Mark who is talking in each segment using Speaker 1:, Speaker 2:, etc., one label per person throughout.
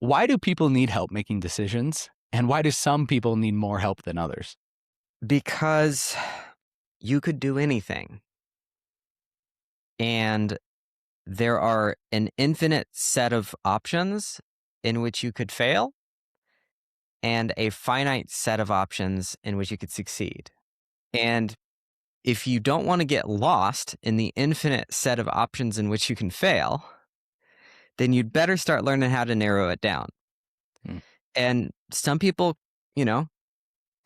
Speaker 1: Why do people need help making decisions? And why do some people need more help than others?
Speaker 2: Because you could do anything, and there are an infinite set of options in which you could fail, and a finite set of options in which you could succeed. And if you don't want to get lost in the infinite set of options in which you can fail, then you'd better start learning how to narrow it down.
Speaker 1: Hmm.
Speaker 2: And some people, you know,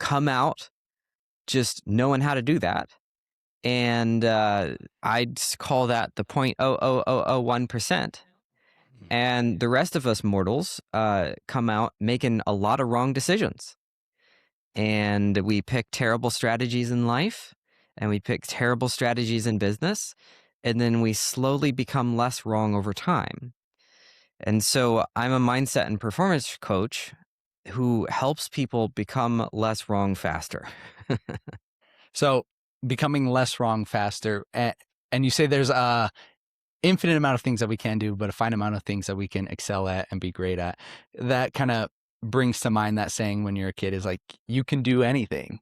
Speaker 2: come out just knowing how to do that. And I'd call that the 0.00001%. And the rest of us mortals come out making a lot of wrong decisions. And we pick terrible strategies in life, and we pick terrible strategies in business, and then we slowly become less wrong over time. And so I'm a mindset and performance coach who helps people become less wrong faster.
Speaker 1: So becoming less wrong faster. And you say there's a infinite amount of things that we can do, but a finite amount of things that we can excel at and be great at. That kind of brings to mind that saying when you're a kid is like, you can do anything.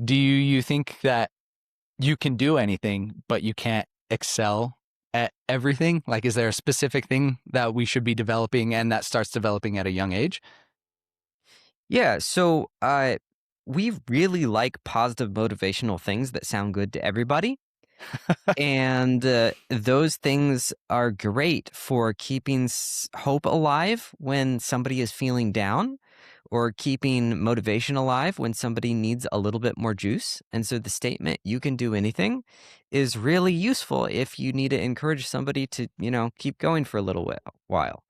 Speaker 1: Do you think that you can do anything, but you can't excel at everything? Like, is there a specific thing that we should be developing and that starts developing at a young age?
Speaker 2: Yeah, so we really like positive motivational things that sound good to everybody. And those things are great for keeping hope alive when somebody is feeling down, or keeping motivation alive when somebody needs a little bit more juice. And so the statement, you can do anything, is really useful if you need to encourage somebody to, keep going for a little while.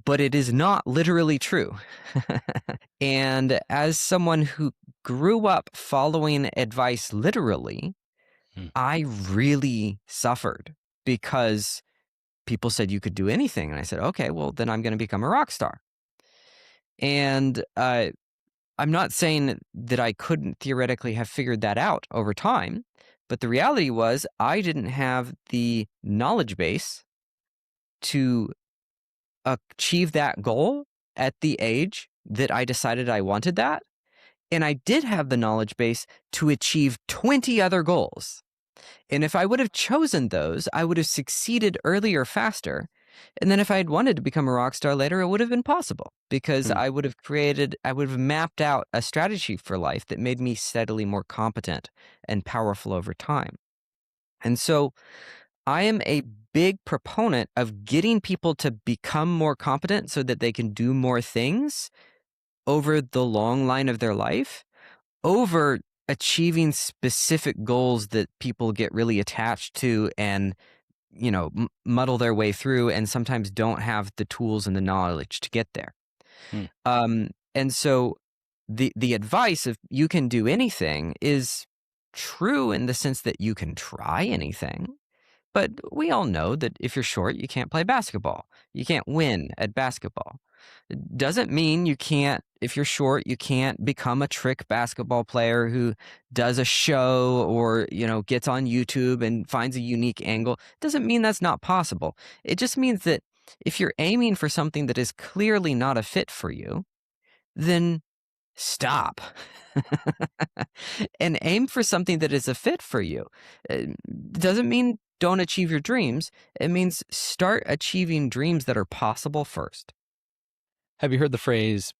Speaker 2: But it is not literally true. And as someone who grew up following advice literally,
Speaker 1: Hmm.
Speaker 2: I really suffered because people said you could do anything. And I said, okay, well, then I'm going to become a rock star. And I'm not saying that I couldn't theoretically have figured that out over time, but the reality was I didn't have the knowledge base to achieve that goal at the age that I decided I wanted that. And I did have the knowledge base to achieve 20 other goals. And if I would have chosen those, I would have succeeded earlier, faster. And then if I had wanted to become a rock star later, it would have been possible because
Speaker 1: Hmm.
Speaker 2: I would have mapped out a strategy for life that made me steadily more competent and powerful over time. And so I am a big proponent of getting people to become more competent so that they can do more things over the long line of their life, over achieving specific goals that people get really attached to and muddle their way through, and sometimes don't have the tools and the knowledge to get there.
Speaker 1: Hmm.
Speaker 2: And so the advice of you can do anything is true in the sense that you can try anything. But we all know that if you're short, you can't play basketball. You can't win at basketball. It doesn't mean you can't, if you're short, you can't become a trick basketball player who does a show or, gets on YouTube and finds a unique angle. It doesn't mean that's not possible. It just means that if you're aiming for something that is clearly not a fit for you, then stop and aim for something that is a fit for you. It doesn't mean don't achieve your dreams. It means start achieving dreams that are possible first.
Speaker 1: Have you heard the phrase,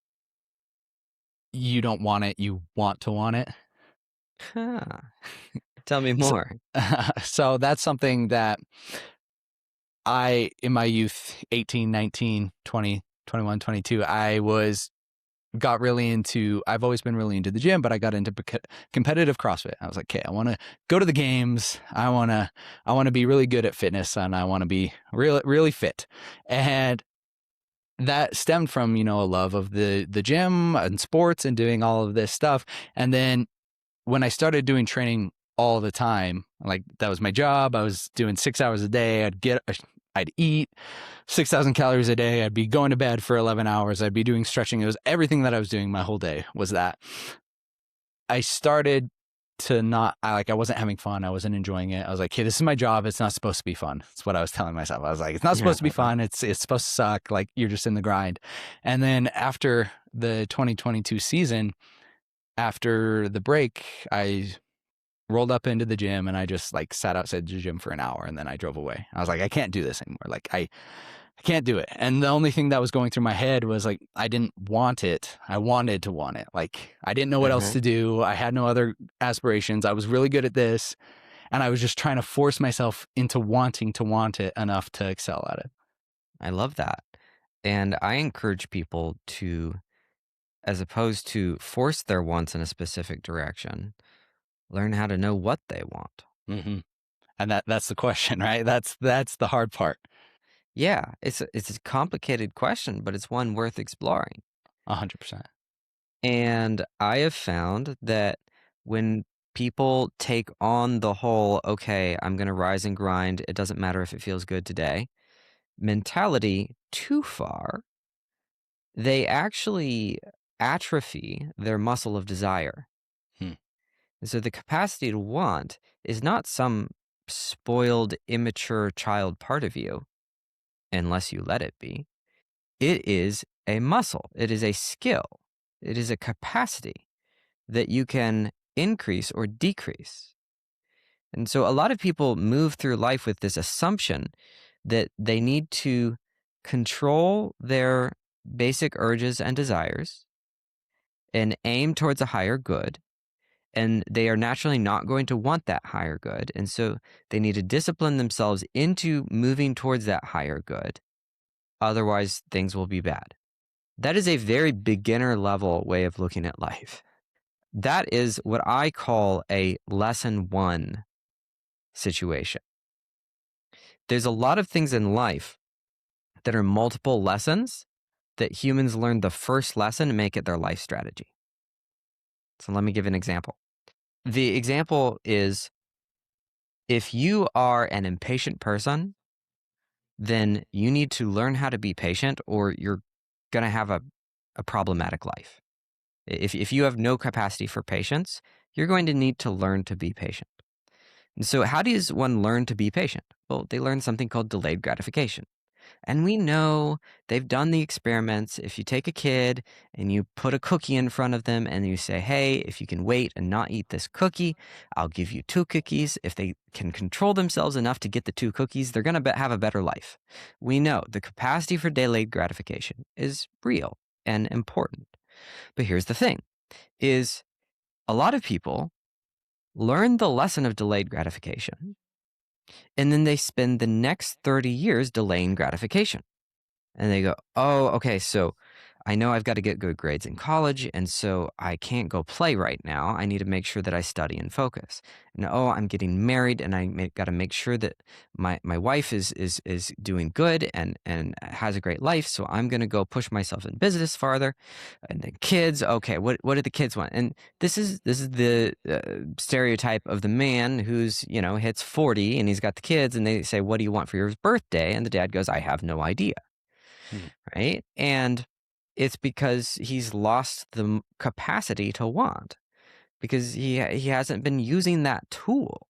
Speaker 1: you don't want it, you want to want it?
Speaker 2: Huh. Tell me
Speaker 1: So,
Speaker 2: more.
Speaker 1: so that's something that in my youth, 18, 19, 20, 21, 22, got really into, I've always been really into the gym, but I got into competitive CrossFit. I was like, okay, I want to go to the games. I want to be really good at fitness, and I want to be really, really fit. And that stemmed from, a love of the gym and sports and doing all of this stuff. And then when I started doing training all the time, like that was my job. I was doing 6 hours a day. I'd eat 6,000 calories a day. I'd be going to bed for 11 hours. I'd be doing stretching. It was everything that I was doing my whole day was that. I started to not, I wasn't having fun. I wasn't enjoying it. I was like, hey, this is my job. It's not supposed to be fun. That's what I was telling myself. I was like, it's not supposed to be fun. It's supposed to suck. Like, you're just in the grind. And then after the 2022 season, after the break, I rolled up into the gym and I just like sat outside the gym for an hour and then I drove away. I was like, I can't do this anymore. Like, I can't do it. And the only thing that was going through my head was like, I didn't want it. I wanted to want it. Like, I didn't know what else to do. I had no other aspirations. I was really good at this. And I was just trying to force myself into wanting to want it enough to excel at it.
Speaker 2: I love that. And I encourage people to, as opposed to force their wants in a specific direction, learn how to know what they want.
Speaker 1: Mm-hmm. And that's the question, right? That's the hard part.
Speaker 2: Yeah, it's a complicated question, but it's one worth exploring.
Speaker 1: 100%.
Speaker 2: And I have found that when people take on the whole, okay, I'm going to rise and grind, it doesn't matter if it feels good today, mentality too far, they actually atrophy their muscle of desire.
Speaker 1: Hmm.
Speaker 2: And so the capacity to want is not some spoiled, immature child part of you, unless you let it be. It is a muscle, it is a skill, it is a capacity that you can increase or decrease. And so a lot of people move through life with this assumption that they need to control their basic urges and desires and aim towards a higher good. And they are naturally not going to want that higher good. And so they need to discipline themselves into moving towards that higher good. Otherwise, things will be bad. That is a very beginner level way of looking at life. That is what I call a lesson one situation. There's a lot of things in life that are multiple lessons that humans learn the first lesson and make it their life strategy. So let me give an example. The example is, if you are an impatient person, then you need to learn how to be patient or you're going to have a problematic life. If you have no capacity for patience, you're going to need to learn to be patient. And so how does one learn to be patient? Well, they learn something called delayed gratification. And we know they've done the experiments. If you take a kid and you put a cookie in front of them and you say, hey, if you can wait and not eat this cookie, I'll give you 2 cookies. If they can control themselves enough to get the 2 cookies, they're going to have a better life. We know the capacity for delayed gratification is real and important. But here's the thing, is a lot of people learn the lesson of delayed gratification, and then they spend the next 30 years delaying gratification. And they go, oh, okay, so I know I've got to get good grades in college, and so I can't go play right now. I need to make sure that I study and focus. And oh, I'm getting married, and I got to make sure that my wife is doing good and has a great life. So I'm going to go push myself in business farther. And the kids, okay, what do the kids want? And this is the stereotype of the man who's hits 40 and he's got the kids, and they say, what do you want for your birthday? And the dad goes, I have no idea. Right? And it's because he's lost the capacity to want, because he hasn't been using that tool.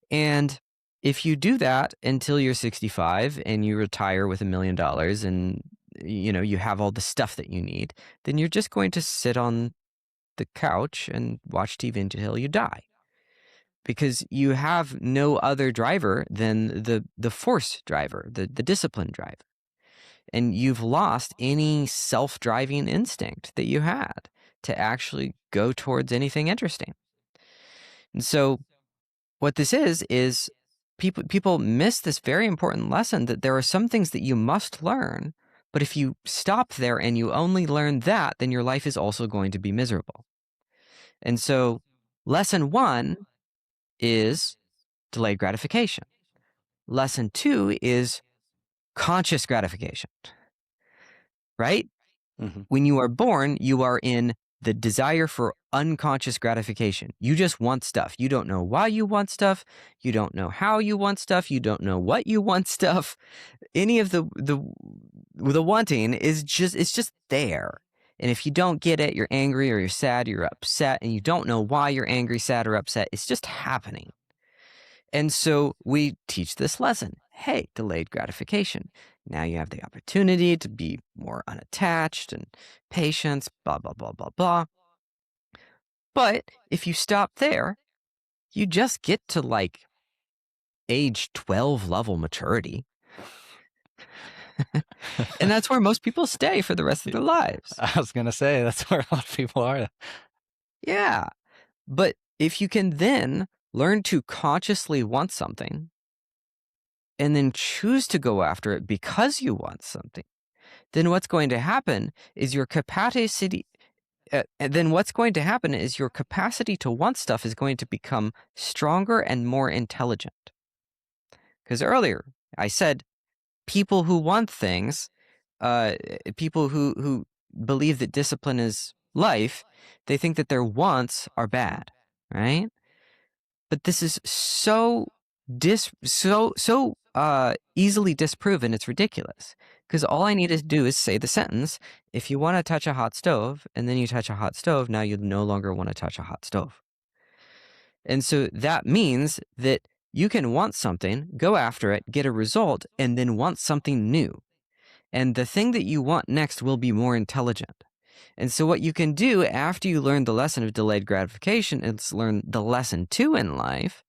Speaker 2: And if you do that until you're 65 and you retire with $1 million and you have all the stuff that you need, then you're just going to sit on the couch and watch TV until you die, because you have no other driver than the force driver, the discipline driver. And you've lost any self-driving instinct that you had to actually go towards anything interesting. And so what this is people miss this very important lesson, that there are some things that you must learn, but if you stop there and you only learn that, then your life is also going to be miserable. And so lesson 1 is delayed gratification. Lesson 2 is conscious gratification. Right?
Speaker 1: Mm-hmm.
Speaker 2: When you are born, you are in the desire for unconscious gratification. You just want stuff. You don't know why you want stuff. You don't know how you want stuff. You don't know what you want stuff. Any of the wanting is just, it's just there. And if you don't get it, you're angry or you're sad, you're upset, and you don't know why you're angry, sad, or upset. It's just happening. And so we teach this lesson. Hey, delayed gratification. Now you have the opportunity to be more unattached and patience, blah, blah, blah, blah, blah. But if you stop there, you just get to like age 12 level maturity. And that's where most people stay for the rest of their lives.
Speaker 1: I was going to say, that's where a lot of people are.
Speaker 2: Yeah. But if you can then learn to consciously want something and then choose to go after it because you want something, then what's going to happen is your capacity to want stuff is going to become stronger and more intelligent. Because earlier I said people who want things, people who believe that discipline is life, they think that their wants are bad, right? But this is so easily disproven, it's ridiculous. Because all I need to do is say the sentence, if you want to touch a hot stove, and then you touch a hot stove, now you no longer want to touch a hot stove. And so that means that you can want something, go after it, get a result, and then want something new. And the thing that you want next will be more intelligent. And so what you can do after you learn the lesson of delayed gratification is learn the lesson 2 in life,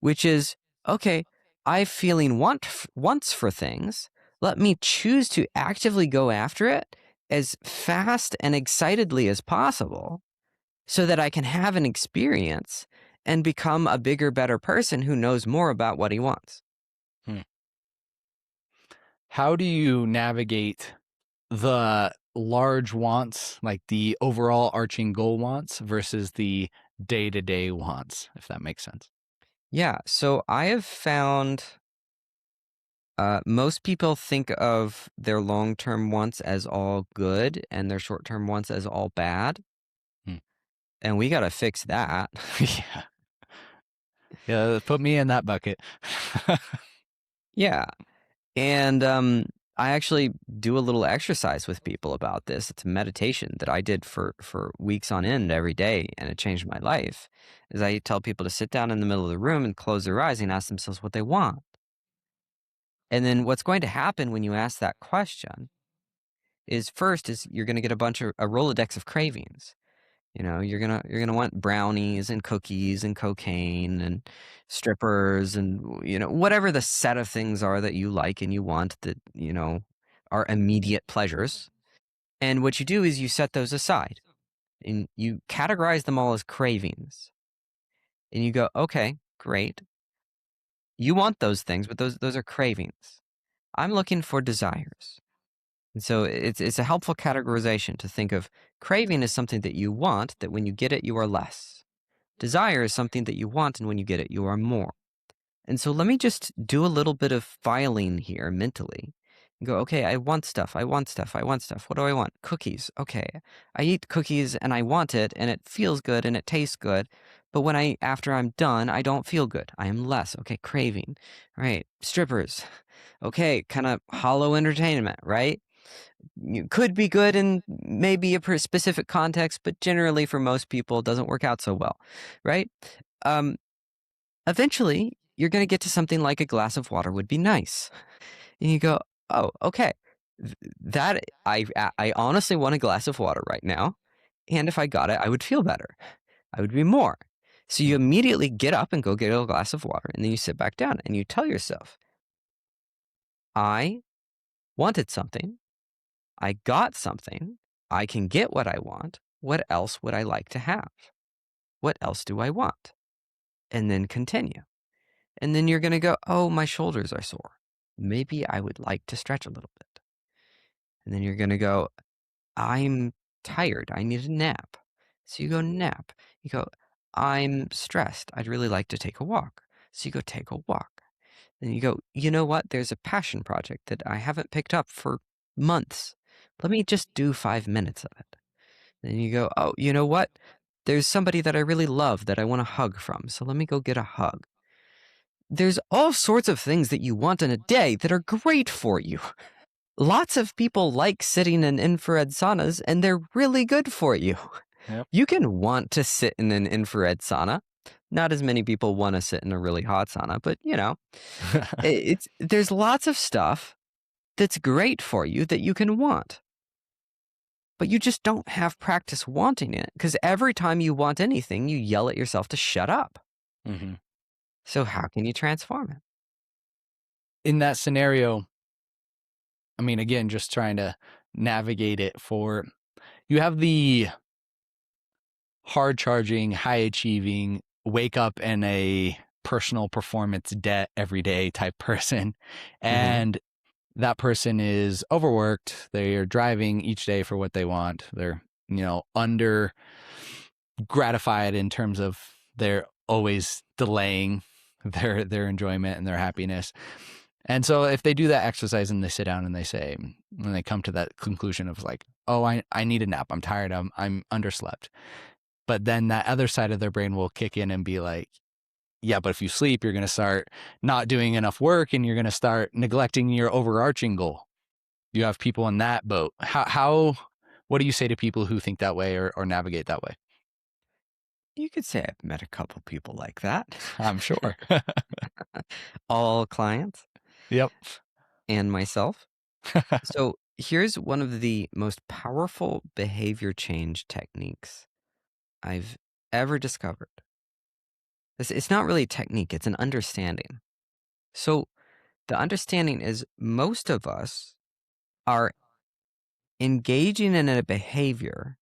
Speaker 2: which is, okay, I'm feeling wants for things. Let me choose to actively go after it as fast and excitedly as possible so that I can have an experience and become a bigger, better person who knows more about what he wants.
Speaker 1: How do you navigate the large wants, like the overall arching goal wants versus the day-to-day wants, if that makes sense?
Speaker 2: Yeah, so I have found most people think of their long-term wants as all good and their short-term wants as all bad. And we got to fix that.
Speaker 1: Yeah. Yeah, put me in that bucket.
Speaker 2: Yeah. And I actually do a little exercise with people about this. It's a meditation that I did for weeks on end every day, and it changed my life. Is I tell people to sit down in the middle of the room and close their eyes and ask themselves what they want. And then what's going to happen when you ask that question is first is you're going to get a Rolodex of cravings. You know, you're gonna want brownies and cookies and cocaine and strippers and whatever the set of things are that you like and you want that are immediate pleasures. And what you do is you set those aside and you categorize them all as cravings. And you go, okay, great. You want those things, but those are cravings. I'm looking for desires. And so it's a helpful categorization to think of craving as something that you want, that when you get it, you are less. Desire is something that you want, and when you get it, you are more. And so let me just do a little bit of filing here mentally. And go, okay, I want stuff, I want stuff, I want stuff. What do I want? Cookies. Okay, I eat cookies and I want it, and it feels good and it tastes good. But after I'm done, I don't feel good. I am less. Okay, craving. Right. Strippers. Okay, kind of hollow entertainment, right? You could be good in maybe a specific context, but generally for most people, it doesn't work out so well, right? Eventually, you're going to get to something like a glass of water would be nice. And you go, oh, okay. I honestly want a glass of water right now. And if I got it, I would feel better. I would be more. So you immediately get up and go get a glass of water. And then you sit back down and you tell yourself, I wanted something. I got something. I can get what I want. What else would I like to have? What else do I want? And then continue. And then you're going to go, oh, my shoulders are sore. Maybe I would like to stretch a little bit. And then you're going to go, I'm tired. I need a nap. So you go nap. You go, I'm stressed. I'd really like to take a walk. So you go take a walk. Then you go, you know what? There's a passion project that I haven't picked up for months. Let me just do 5 minutes of it. Then you go, oh, you know what? There's somebody that I really love that I want a hug from. So let me go get a hug. There's all sorts of things that you want in a day that are great for you. lots of people like sitting in infrared saunas, and they're really good for you.
Speaker 1: Yep.
Speaker 2: You can want to sit in an infrared sauna. Not as many people want to sit in a really hot sauna, but there's lots of stuff that's great for you that you can want. But you just don't have practice wanting it, because every time you want anything, you yell at yourself to shut up.
Speaker 1: Mm-hmm.
Speaker 2: So how can you transform it?
Speaker 1: In that scenario, I mean, again, just trying to navigate it for, you have the hard charging, high achieving, wake up in a personal performance debt every day type person. And that person is overworked. They are driving each day for what they want. They're, under gratified in terms of they're always delaying their enjoyment and their happiness. And so if they do that exercise and they sit down and they say, when they come to that conclusion of like, oh, I need a nap. I'm tired. I'm underslept. But then that other side of their brain will kick in and be like, yeah, but if you sleep, you're going to start not doing enough work and you're going to start neglecting your overarching goal. You have people in that boat. What do you say to people who think that way or navigate that way?
Speaker 2: You could say I've met a couple people like that.
Speaker 1: I'm sure.
Speaker 2: All clients
Speaker 1: Yep.
Speaker 2: and myself. So here's one of the most powerful behavior change techniques I've ever discovered. It's not really a technique, it's an understanding. So the understanding is most of us are engaging in a behavior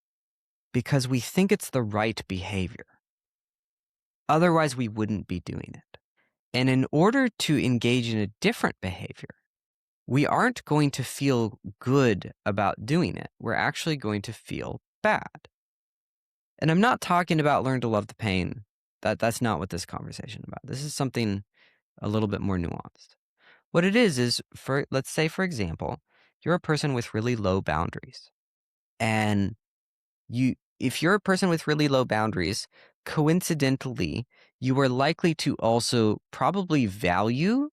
Speaker 2: because we think it's the right behavior. Otherwise, we wouldn't be doing it. And in order to engage in a different behavior, we aren't going to feel good about doing it. We're actually going to feel bad. And I'm not talking about learn to love the pain. That's not what this conversation is about. This is something a little bit more nuanced. What it is let's say, for example, you're a person with really low boundaries. And if you're a person with really low boundaries, coincidentally, you are likely to also probably value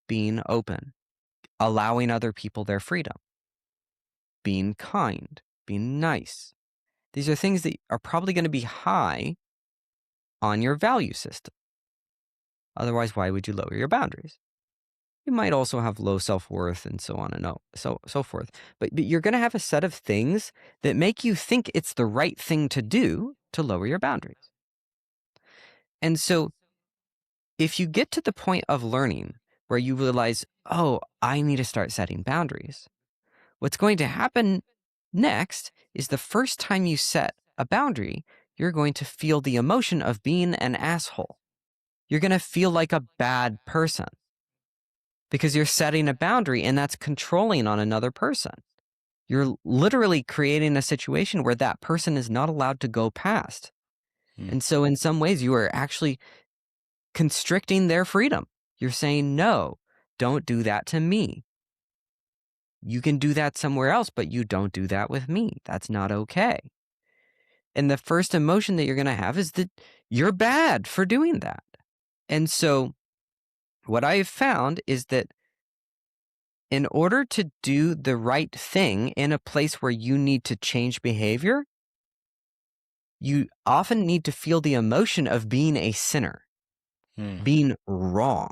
Speaker 2: being open, allowing other people their freedom, being kind, being nice. These are things that are probably going to be high on your value system. Otherwise, why would you lower your boundaries? You might also have low self-worth and so on and so forth. But you're going to have a set of things that make you think it's the right thing to do to lower your boundaries. And so if you get to the point of learning where you realize, oh, I need to start setting boundaries, what's going to happen next is the first time you set a boundary, you're going to feel the emotion of being an asshole. You're going to feel like a bad person because you're setting a boundary and that's controlling on another person. You're literally creating a situation where that person is not allowed to go past. And so in some ways, you are actually constricting their freedom. You're saying, no, don't do that to me. You can do that somewhere else, but you don't do that with me. That's not okay. And the first emotion that you're going to have is that you're bad for doing that. And so what I have found is that in order to do the right thing in a place where you need to change behavior, you often need to feel the emotion of being a sinner, being wrong,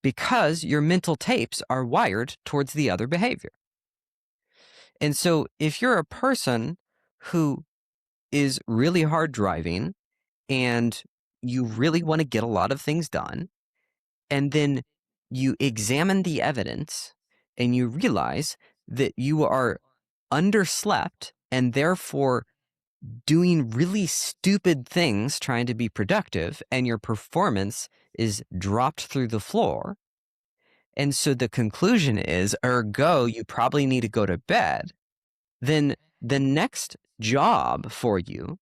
Speaker 2: because your mental tapes are wired towards the other behavior. And so if you're a person who is really hard driving and you really want to get a lot of things done, and then you examine the evidence and you realize that you are underslept and therefore doing really stupid things trying to be productive, and your performance is dropped through the floor. And so the conclusion is, ergo, you probably need to go to bed. Then the next job for you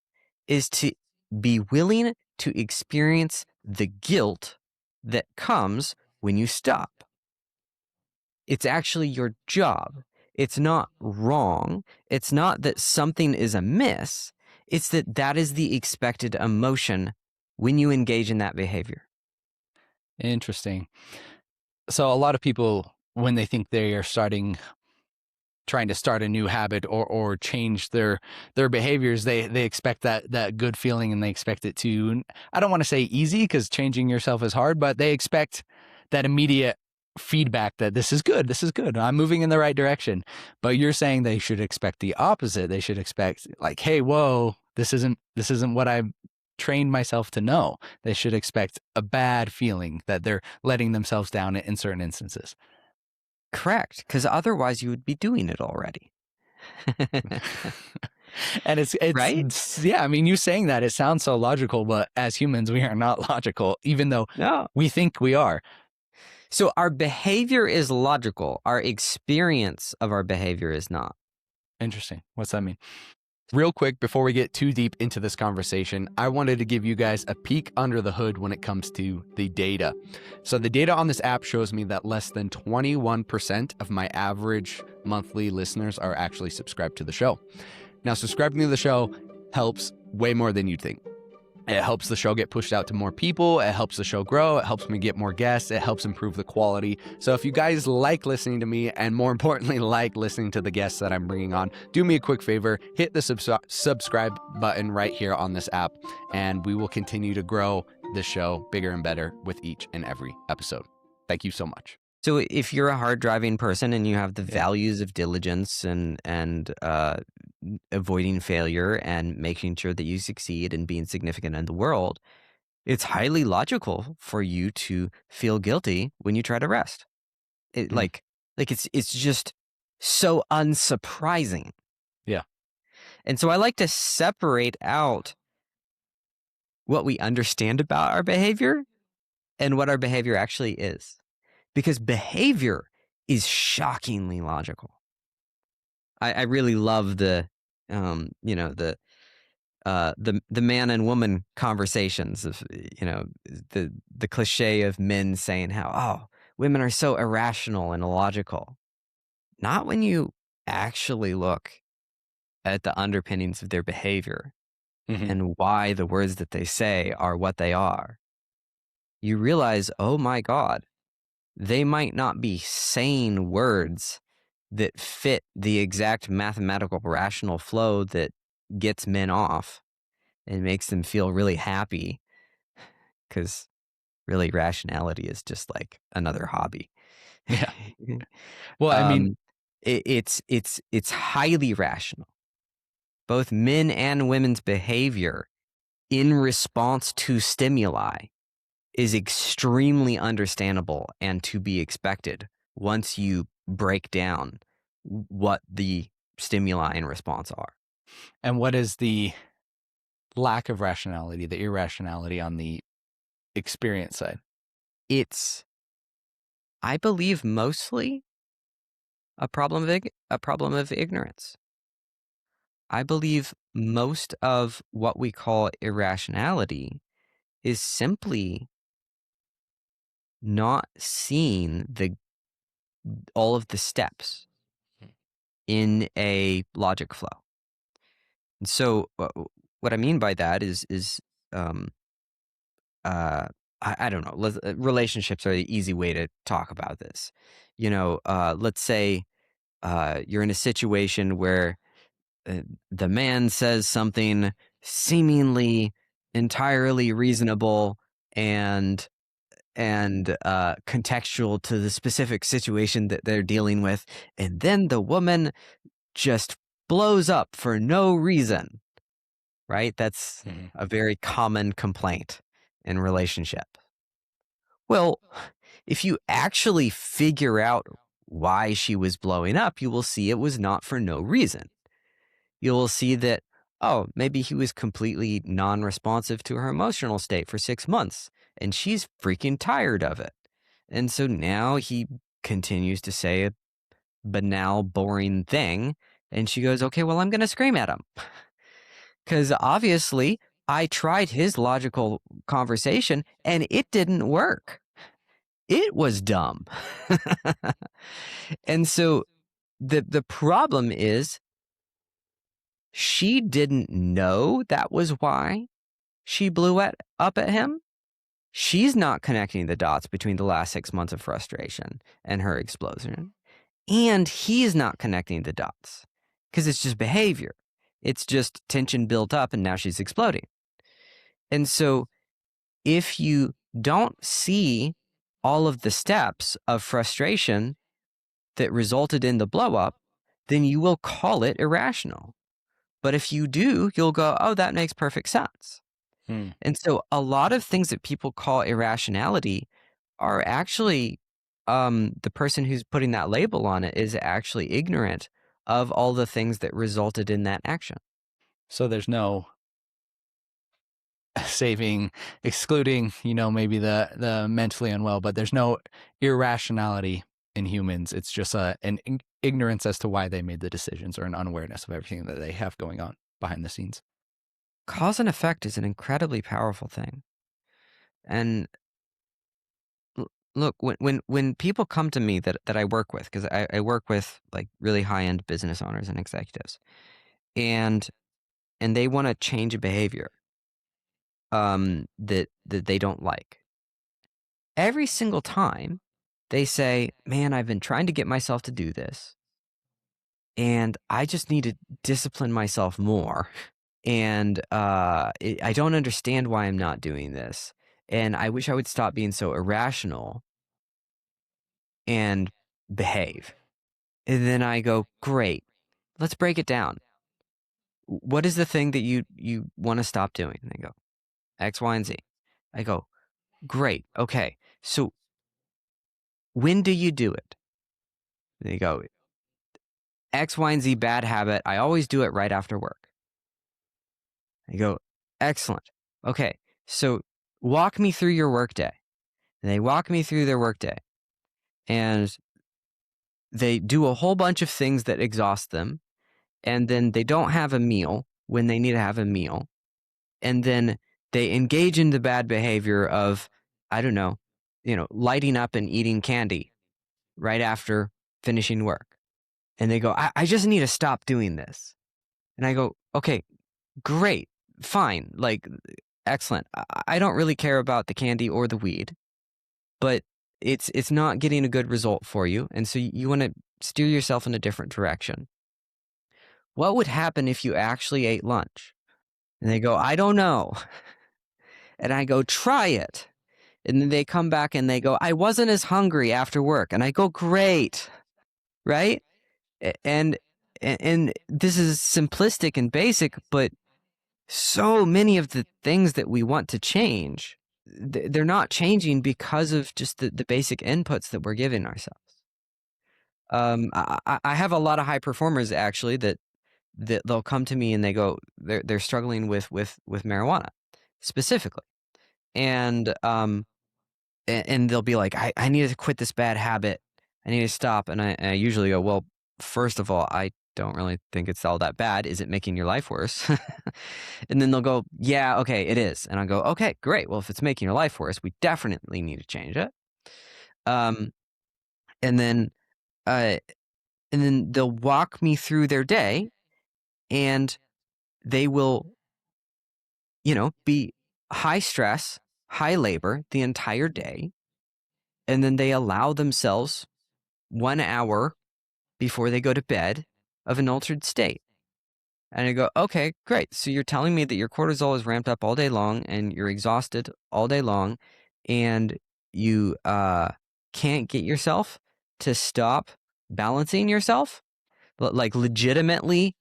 Speaker 2: is to be willing to experience the guilt that comes when you stop. It's actually your job. It's not wrong. It's not that something is amiss. It's that that is the expected emotion when you engage in that behavior.
Speaker 1: Interesting. So a lot of people, when they think they are starting trying to start a new habit or change their behaviors, they expect that good feeling, and they expect it to, I don't want to say easy, because changing yourself is hard, but they expect that immediate feedback that this is good, I'm moving in the right direction. But you're saying they should expect the opposite. They should expect, like, hey, whoa, this isn't what I've trained myself to know. They should expect a bad feeling that they're letting themselves down in certain instances.
Speaker 2: Correct, because otherwise you would be doing it already.
Speaker 1: And it's
Speaker 2: Right?
Speaker 1: yeah, I mean, you saying that, it sounds so logical, but as humans, we are not logical, even though
Speaker 2: No.
Speaker 1: we think we are.
Speaker 2: So our behavior is logical. Our experience of our behavior is not.
Speaker 1: Interesting. What's that mean? Real quick, before we get too deep into this conversation, I wanted to give you guys a peek under the hood when it comes to the data. So the data on this app shows me that less than 21% of my average monthly listeners are actually subscribed to the show. Now, subscribing to the show helps way more than you'd think. It helps the show get pushed out to more people. It helps the show grow. It helps me get more guests. It helps improve the quality. So if you guys like listening to me, and more importantly, like listening to the guests that I'm bringing on, do me a quick favor, hit the subscribe button right here on this app, and we will continue to grow the show bigger and better with each and every episode. Thank you so much.
Speaker 2: So if you're a hard driving person and you have the values of diligence and avoiding failure and making sure that you succeed and being significant in the world, it's highly logical for you to feel guilty when you try to rest. Like it's just so unsurprising.
Speaker 1: Yeah.
Speaker 2: And so I like to separate out what we understand about our behavior and what our behavior actually is. Because behavior is shockingly logical. I really love the man and woman conversations of, the cliche of men saying how, oh, women are so irrational and illogical. Not when you actually look at the underpinnings of their behavior and why the words that they say are what they are. You realize, oh my God, they might not be saying words that fit the exact mathematical rational flow that gets men off and makes them feel really happy, because really rationality is just like another hobby.
Speaker 1: Yeah. Well, I mean,
Speaker 2: it's highly rational. Both men and women's behavior in response to stimuli is extremely understandable and to be expected once you break down what the stimuli in response are.
Speaker 1: and what is the lack of rationality, the irrationality on the experience side?
Speaker 2: It's, I believe, mostly a problem of ignorance. I believe most of what we call irrationality is simply not seeing all of the steps in a logic flow. And so what I mean by that is I don't know. Relationships are the easy way to talk about this. Let's say you're in a situation where the man says something seemingly entirely reasonable and contextual to the specific situation that they're dealing with, and then the woman just blows up for no reason. Right? That's a very common complaint in relationship. Well, if you actually figure out why she was blowing up, you will see it was not for no reason. You will see that, oh, maybe he was completely non-responsive to her emotional state for 6 months, and she's freaking tired of it. And so now he continues to say a banal, boring thing, and she goes, okay, well, I'm going to scream at him. Because obviously I tried his logical conversation and it didn't work. It was dumb. And so the problem is she didn't know that was why she blew up at him. She's not connecting the dots between the last 6 months of frustration and her explosion. and he's not connecting the dots because it's just behavior. It's just tension built up and now she's exploding. And so if you don't see all of the steps of frustration that resulted in the blow up, then you will call it irrational. But if you do, you'll go, oh, that makes perfect sense. And so a lot of things that people call irrationality are actually the person who's putting that label on it is actually ignorant of all the things that resulted in that action.
Speaker 1: So there's no excluding, maybe the mentally unwell, but there's no irrationality in humans. It's just an ignorance as to why they made the decisions, or an unawareness of everything that they have going on behind the scenes.
Speaker 2: Cause and effect is an incredibly powerful thing. And look, when people come to me that I work with, because I work with like really high-end business owners and executives, and they want to change a behavior that they don't like. Every single time they say, man, I've been trying to get myself to do this, and I just need to discipline myself more. And I don't understand why I'm not doing this. And I wish I would stop being so irrational and behave. And then I go, great, let's break it down. What is the thing that you want to stop doing? And they go, X, Y, and Z. I go, great. Okay. So when do you do it? And they go, X, Y, and Z bad habit. I always do it right after work. I go, excellent. Okay. So walk me through your workday. And they walk me through their workday. And they do a whole bunch of things that exhaust them. And then they don't have a meal when they need to have a meal. And then they engage in the bad behavior of, I don't know, lighting up and eating candy right after finishing work. And they go, I just need to stop doing this. And I go, okay, great, fine, like, excellent. I don't really care about the candy or the weed, but it's not getting a good result for you. And so you want to steer yourself in a different direction. What would happen if you actually ate lunch? And they go, I don't know. And I go, try it. And then they come back and they go, I wasn't as hungry after work. And I go, great, right? And this is simplistic and basic, but so many of the things that we want to change, they're not changing because of just the basic inputs that we're giving ourselves. I have a lot of high performers actually that they'll come to me and they go, they're struggling with marijuana specifically. And they'll be like, I need to quit this bad habit. I need to stop. And I usually go, well, first of all, I don't really think it's all that bad. Is it making your life worse? And then they'll go, yeah, okay, it is. And I'll go, okay, great. Well, if it's making your life worse, we definitely need to change it. And then they'll walk me through their day, and they will, be high stress, high labor the entire day. And then they allow themselves 1 hour before they go to bed of an altered state. And I go, okay, great. So you're telling me that your cortisol is ramped up all day long and you're exhausted all day long, and you can't get yourself to stop balancing yourself, but like legitimately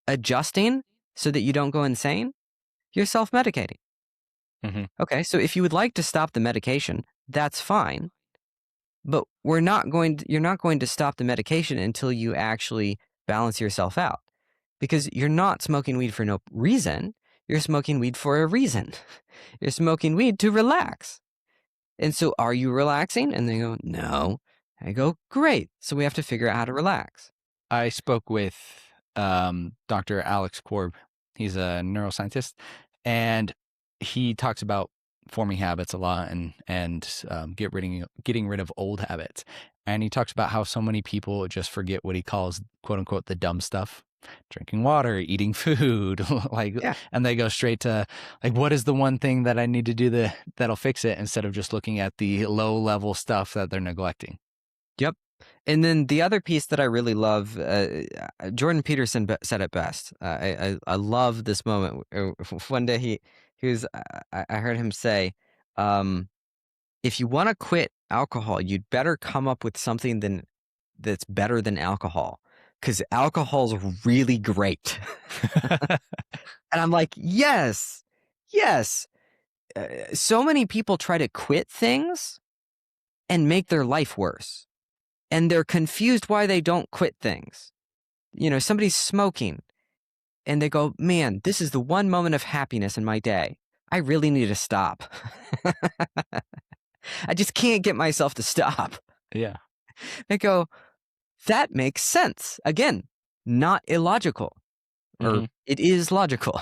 Speaker 2: adjusting so that you don't go insane. You're self-medicating.
Speaker 1: Mm-hmm.
Speaker 2: Okay, so if you would like to stop the medication, that's fine. But you're not going to stop the medication until you actually balance yourself out. Because you're not smoking weed for no reason. You're smoking weed for a reason. You're smoking weed to relax. And so are you relaxing? And they go, no. I go, great. So we have to figure out how to relax.
Speaker 1: I spoke with Dr. Alex Korb. He's a neuroscientist, and he talks about forming habits a lot and getting rid of old habits. And he talks about how so many people just forget what he calls, quote unquote, the dumb stuff. Drinking water, eating food, and they go straight to like, what is the one thing that I need to do that'll fix it, instead of just looking at the low level stuff that they're neglecting.
Speaker 2: Yep. And then the other piece that I really love, Jordan Peterson said it best. I love this moment. One day he was, I heard him say, if you want to quit alcohol, you'd better come up with something that's better than alcohol, because alcohol's really great. And I'm like, yes, yes. So many people try to quit things and make their life worse. And they're confused why they don't quit things. You know, somebody's smoking and they go, man, this is the one moment of happiness in my day. I really need to stop. I just can't get myself to stop.
Speaker 1: Yeah.
Speaker 2: They go, that makes sense. Again, not illogical. Or
Speaker 1: Hmm.
Speaker 2: it is logical.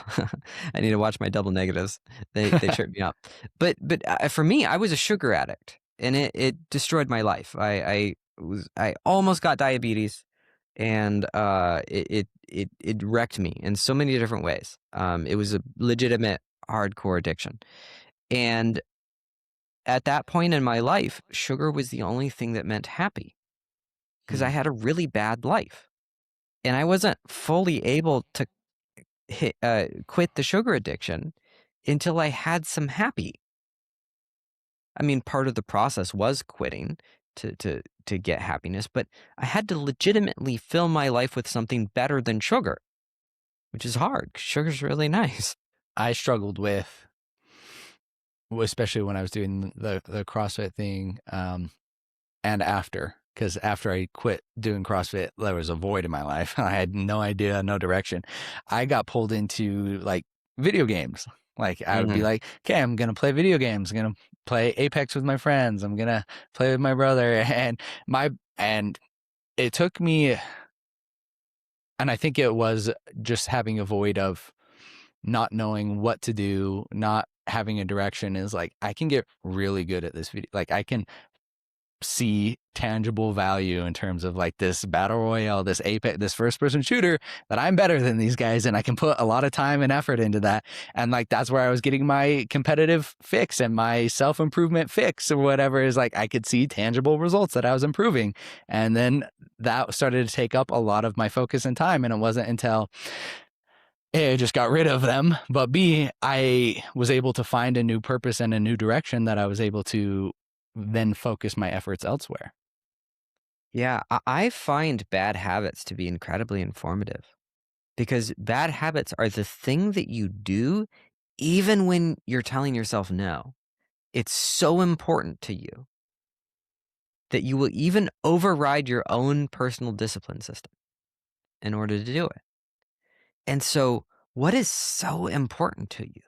Speaker 2: I need to watch my double negatives. They trip me up. But for me, I was a sugar addict, and it destroyed my life. I almost got diabetes, and it wrecked me in so many different ways. It was a legitimate hardcore addiction, and at that point in my life, sugar was the only thing that meant happy, because I had a really bad life, and I wasn't fully able to quit the sugar addiction until I had some happy. I mean, part of the process was quitting to get happiness, but I had to legitimately fill my life with something better than sugar, which is hard. 'Cause sugar's really nice.
Speaker 1: I struggled with, especially when I was doing the CrossFit thing, and after, because after I quit doing CrossFit, there was a void in my life. I had no idea, no direction. I got pulled into like video games. Like I would be
Speaker 2: Hmm.
Speaker 1: like, okay, I'm gonna play video games. I'm gonna play Apex with my friends. I'm gonna play with my brother, and it took me, and I think it was just having a void of not knowing what to do, not having a direction. Is like I can get really good at this video. Like I can see tangible value in terms of like this battle royale, this Apex, this first person shooter, that I'm better than these guys and I can put a lot of time and effort into that. And like that's where I was getting my competitive fix and my self-improvement fix or whatever, is like I could see tangible results that I was improving. And then that started to take up a lot of my focus and time. And it wasn't until A, I just got rid of them, but B, I was able to find a new purpose and a new direction that I was able to then focus my efforts elsewhere.
Speaker 2: Yeah, I find bad habits to be incredibly informative, because bad habits are the thing that you do even when you're telling yourself no. It's so important to you that you will even override your own personal discipline system in order to do it. And so, what is so important to you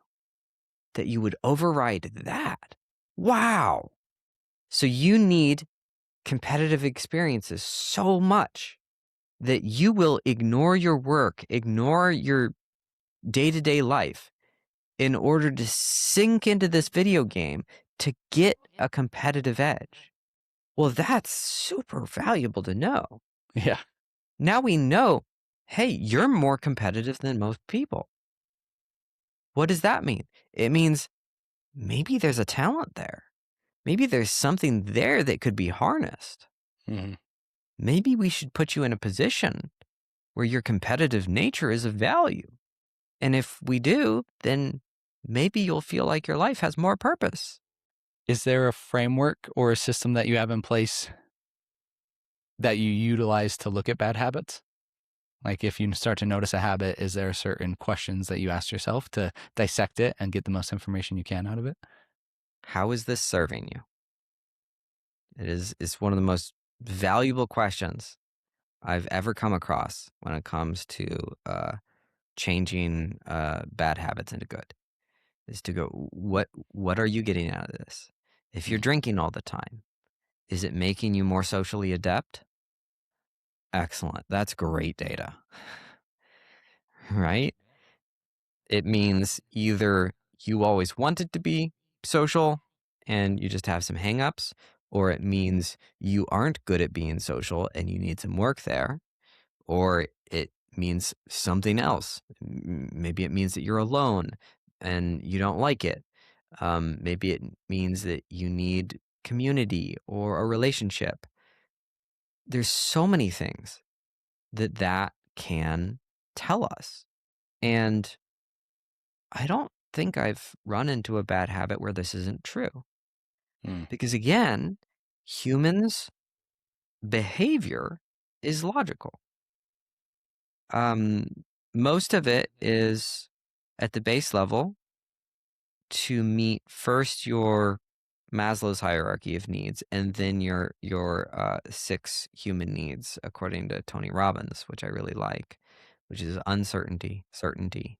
Speaker 2: that you would override that? Wow. So, you need competitive experiences so much that you will ignore your work, ignore your day to day life in order to sink into this video game to get a competitive edge. Well, that's super valuable to know.
Speaker 1: Yeah.
Speaker 2: Now we know, hey, you're more competitive than most people. What does that mean? It means maybe there's a talent there. Maybe there's something there that could be harnessed.
Speaker 1: Mhm.
Speaker 2: Maybe we should put you in a position where your competitive nature is of value. And if we do, then maybe you'll feel like your life has more purpose.
Speaker 1: Is there a framework or a system that you have in place that you utilize to look at bad habits? Like if you start to notice a habit, is there certain questions that you ask yourself to dissect it and get the most information you can out of it?
Speaker 2: How is this serving you? It's one of the most valuable questions I've ever come across when it comes to changing bad habits into good. Is to go, what are you getting out of this? If you're
Speaker 1: Mm.
Speaker 2: drinking all the time, is it making you more socially adept? Excellent. That's great data, right? It means either you always wanted to be social and you just have some hangups, or it means you aren't good at being social and you need some work there, or it means something else. Maybe it means that you're alone and you don't like it. Maybe it means that you need community or a relationship. there's so many things that can tell us. And I don't think I've run into a bad habit where this isn't true.
Speaker 1: Mm.
Speaker 2: Because again, humans' behavior is logical. Um, Most of it is at the base level to meet first your Maslow's hierarchy of needs, and then your 6 human needs, according to Tony Robbins, which I really like, which is uncertainty, certainty,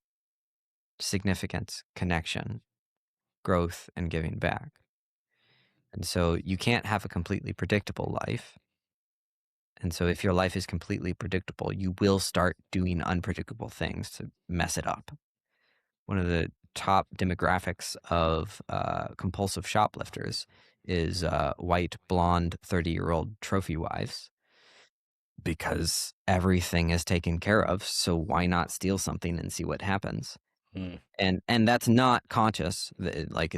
Speaker 2: significance, connection, growth, and giving back. And so you can't have a completely predictable life. And so if your life is completely predictable, you will start doing unpredictable things to mess it up. One of the top demographics of compulsive shoplifters is white, blonde, 30-year-old trophy wives, because everything is taken care of. So why not steal something and see what happens?
Speaker 1: Mm.
Speaker 2: And that's not conscious. Like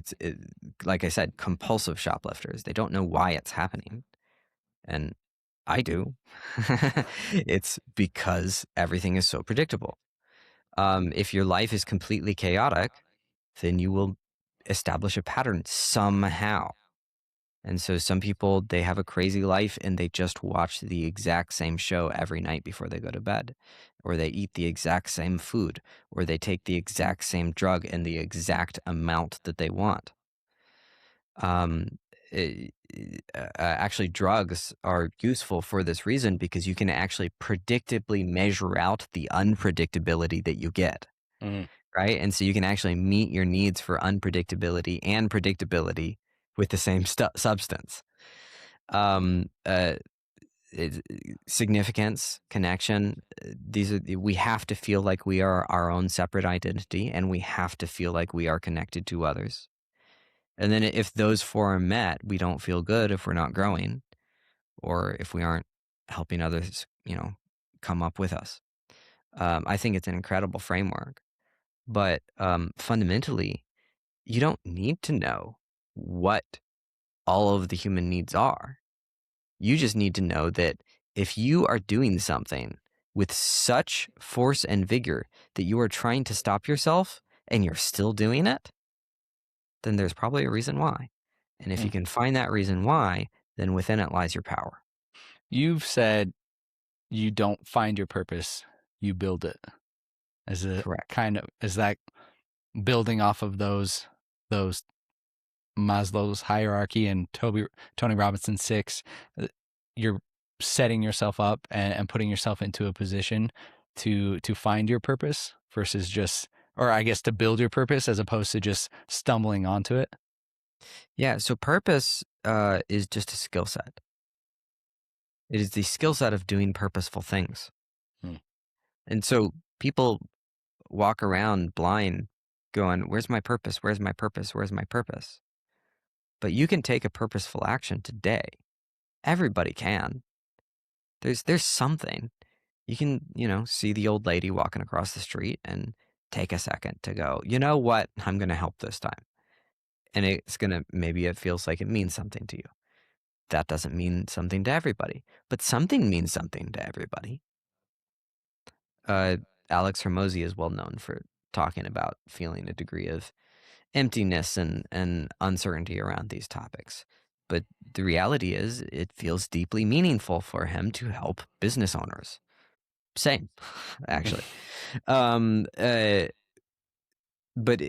Speaker 2: like I said, compulsive shoplifters. They don't know why it's happening, and I do. It's because everything is so predictable. If your life is completely chaotic, then you will establish a pattern somehow. And so some people, they have a crazy life and they just watch the exact same show every night before they go to bed, or they eat the exact same food, or they take the exact same drug in the exact amount that they want. Um, eh, Actually, drugs are useful for this reason, because you can actually predictably measure out the unpredictability that you get.
Speaker 1: Mm.
Speaker 2: Right? And so you can actually meet your needs for unpredictability and predictability with the same substance. Um, uh, it, Significance, connection, we have to feel like we are our own separate identity, and we have to feel like we are connected to others. And then if those 4 are met, we don't feel good if we're not growing, or if we aren't helping others, come up with us. I think it's an incredible framework. But fundamentally, you don't need to know what all of the human needs are. You just need to know that if you are doing something with such force and vigor that you are trying to stop yourself and you're still doing it, then there's probably a reason why. And if you
Speaker 1: Mm.
Speaker 2: can find that reason why, then within it lies your power.
Speaker 1: You've said you don't find your purpose, you build it. As a
Speaker 2: Correct.
Speaker 1: kind of, is that building off of those Maslow's hierarchy and Tony Robinson's 6? You're setting yourself up and putting yourself into a position to find your purpose versus just, or I guess to build your purpose as opposed to just stumbling onto it.
Speaker 2: Yeah. So purpose is just a skill set. It is the skill set of doing purposeful things.
Speaker 1: Hmm.
Speaker 2: And so people walk around blind going, where's my purpose? Where's my purpose? Where's my purpose? But you can take a purposeful action today. Everybody can. There's something. You can, see the old lady walking across the street and take a second to go, you know what? I'm going to help this time. And maybe it feels like it means something to you. That doesn't mean something to everybody, but something means something to everybody. Uh, Alex Hermosi is well known for talking about feeling a degree of emptiness and uncertainty around these topics. But the reality is, it feels deeply meaningful for him to help business owners. Same, actually. Um, uh, but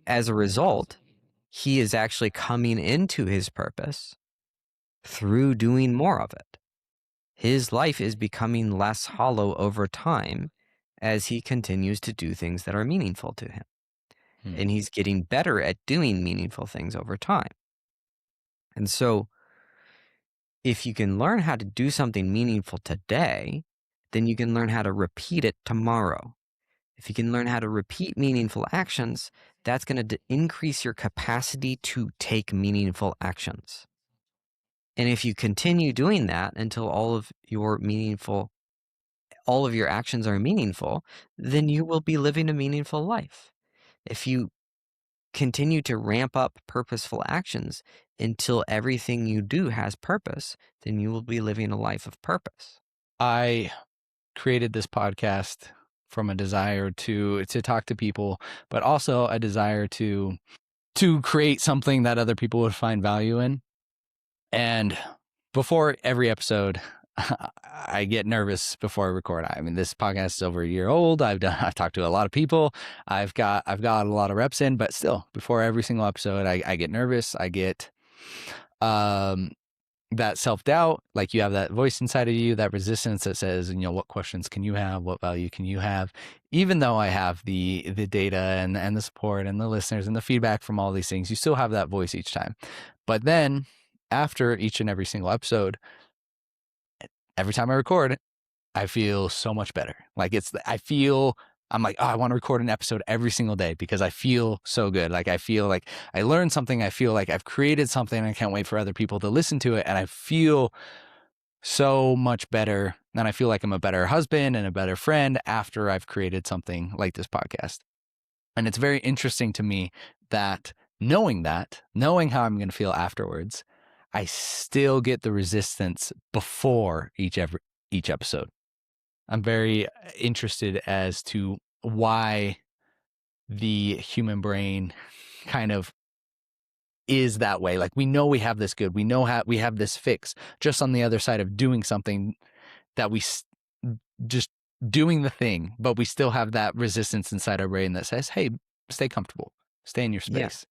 Speaker 2: as a result, he is actually coming into his purpose through doing more of it. His life is becoming less hollow over time as he continues to do things that are meaningful to him.
Speaker 1: Hmm.
Speaker 2: And he's getting better at doing meaningful things over time. And so, if you can learn how to do something meaningful today, then you can learn how to repeat it tomorrow. If you can learn how to repeat meaningful actions, that's going to increase your capacity to take meaningful actions. And if you continue doing that until all of your actions are meaningful, then you will be living a meaningful life. If you continue to ramp up purposeful actions until everything you do has purpose, then you will be living a life of purpose.
Speaker 1: I created this podcast from a desire to talk to people, but also a desire to create something that other people would find value in. And before every episode, I get nervous before I record. I mean, this podcast is over a year old. I've talked to a lot of people. I've got a lot of reps in, but still, before every single episode, I get nervous. I get that self-doubt, like you have that voice inside of you, that resistance that says, what questions can you have? What value can you have? Even though I have the data and the support and the listeners and the feedback from all these things, you still have that voice each time. But then after each and every single episode, every time I record, I feel so much better. Like I'm like, oh, I want to record an episode every single day because I feel so good. Like I feel like I learned something. I feel like I've created something and I can't wait for other people to listen to it. And I feel so much better. And I feel like I'm a better husband and a better friend after I've created something like this podcast. And it's very interesting to me that knowing how I'm going to feel afterwards, I still get the resistance before each episode. I'm very interested as to why the human brain kind of is that way. Like we know we have this good. We know how we have this fix just on the other side of doing something that just doing the thing, but we still have that resistance inside our brain that says, hey, stay comfortable, stay in your space.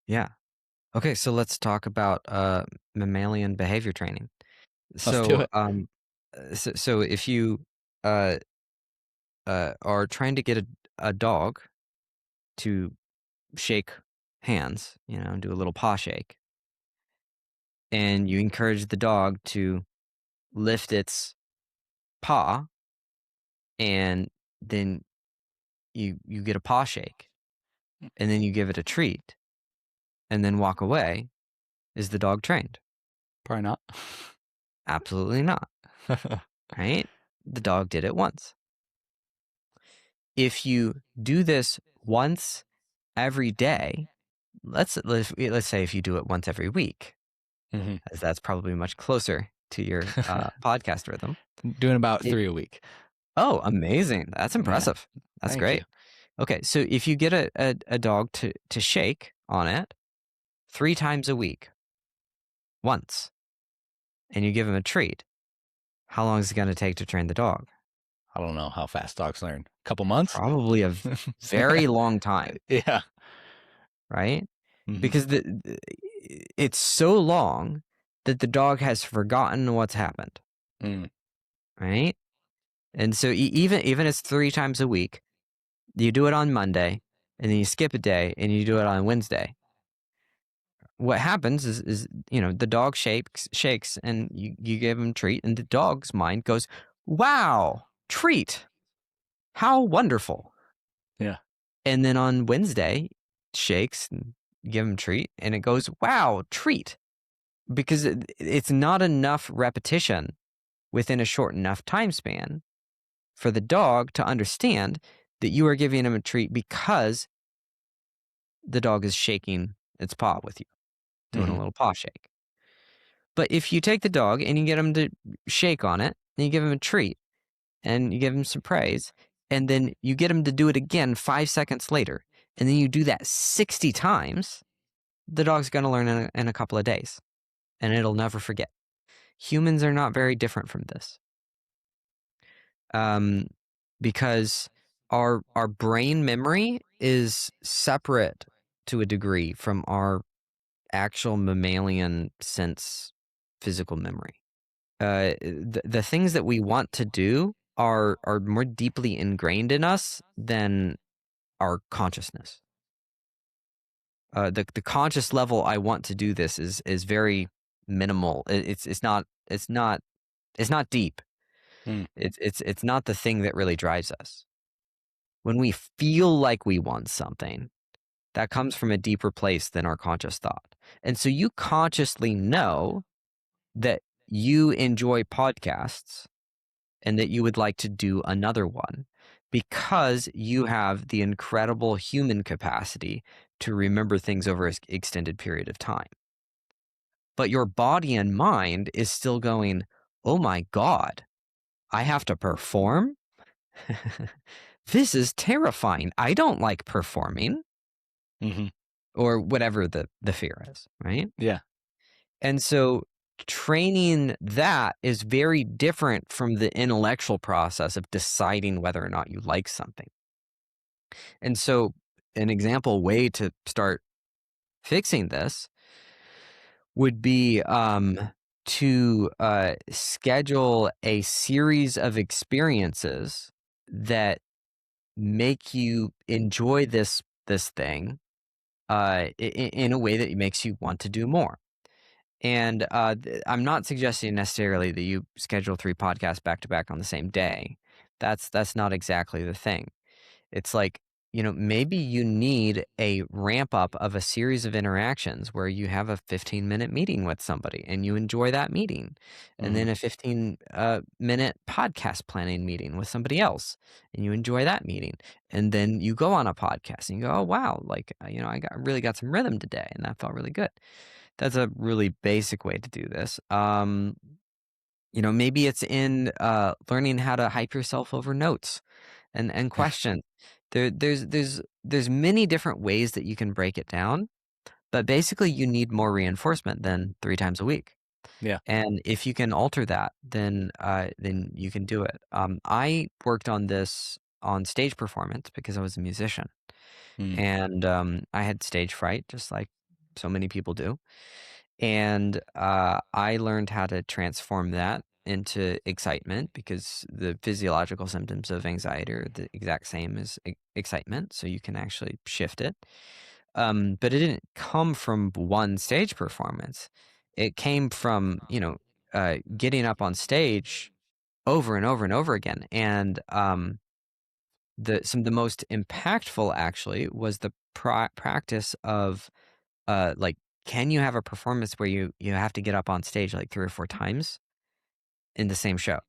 Speaker 2: Yeah. Okay, so let's talk about mammalian behavior training.
Speaker 1: Let's do it.
Speaker 2: So if you are trying to get a dog to shake hands, do a little paw shake, and you encourage the dog to lift its paw, and then you get a paw shake, and then you give it a treat, and then walk away, is the dog trained?
Speaker 1: Probably not.
Speaker 2: Absolutely not. Right? The dog did it once. If you do this once every day, let's say if you do it once every week, as that's probably much closer to your podcast rhythm.
Speaker 1: Doing about 3 a week.
Speaker 2: Oh, amazing. That's impressive. Yeah. That's
Speaker 1: Thank
Speaker 2: great.
Speaker 1: you.
Speaker 2: Okay, so if you get a dog to shake on it 3 times a week, once, and you give him a treat, how long is it going to take to train the dog?
Speaker 1: I don't know how fast dogs learn. A couple months?
Speaker 2: Probably a very long time.
Speaker 1: Yeah.
Speaker 2: Right? Because it's so long that the dog has forgotten what's happened. Right? And so even it's 3 times a week, you do it on Monday, and then you skip a day, and you do it on Wednesday. What happens is the dog shakes, and you give him a treat, and the dog's mind goes, wow, treat. How wonderful.
Speaker 1: Yeah.
Speaker 2: And then on Wednesday, shakes and give him a treat, and it goes, wow, treat. Because it's not enough repetition within a short enough time span for the dog to understand that you are giving him a treat because the dog is shaking its paw with you, doing a little paw shake. But if you take the dog and you get him to shake on it, and you give him a treat, and you give him some praise, and then you get him to do it again 5 seconds later, and then you do that 60 times, the dog's going to learn in a couple of days, and it'll never forget. Humans are not very different from this. Because our brain memory is separate to a degree from our actual mammalian sense physical memory. The things that we want to do are more deeply ingrained in us than our consciousness. The conscious level I want to do this is very minimal. It's not deep. It's not the thing that really drives us. When we feel like we want something, that comes from a deeper place than our conscious thought. And so you consciously know that you enjoy podcasts and that you would like to do another one because you have the incredible human capacity to remember things over an extended period of time. But your body and mind is still going, oh my God, I have to perform? This is terrifying. I don't like performing,
Speaker 1: Hmm.
Speaker 2: or whatever the fear is, right?
Speaker 1: Yeah.
Speaker 2: And so training that is very different from the intellectual process of deciding whether or not you like something. And so an example way to start fixing this would be to schedule a series of experiences that make you enjoy this thing in a way that makes you want to do more. And I'm not suggesting necessarily that you schedule 3 podcasts back to back on the same day. That's not exactly the thing. It's like, maybe you need a ramp up of a series of interactions where you have a 15-minute meeting with somebody and you enjoy that meeting. And
Speaker 1: Hmm.
Speaker 2: then a 15-minute podcast planning meeting with somebody else and you enjoy that meeting. And then you go on a podcast and you go, oh, wow, like, really got some rhythm today and that felt really good. That's a really basic way to do this. Maybe it's in learning how to hype yourself over notes and question. There's many different ways that you can break it down, but basically you need more reinforcement than 3 times a week.
Speaker 1: Yeah.
Speaker 2: And if you can alter that, then you can do it. I worked on this on stage performance because I was a musician,
Speaker 1: Mm.
Speaker 2: and I had stage fright, just like so many people do. And I learned how to transform that into excitement because the physiological symptoms of anxiety are the exact same as excitement. So you can actually shift it. But it didn't come from one stage performance. It came from, getting up on stage over and over and over again. And some of the most impactful actually was the practice of like, can you have a performance where you have to get up on stage like 3 or 4 times in the same show?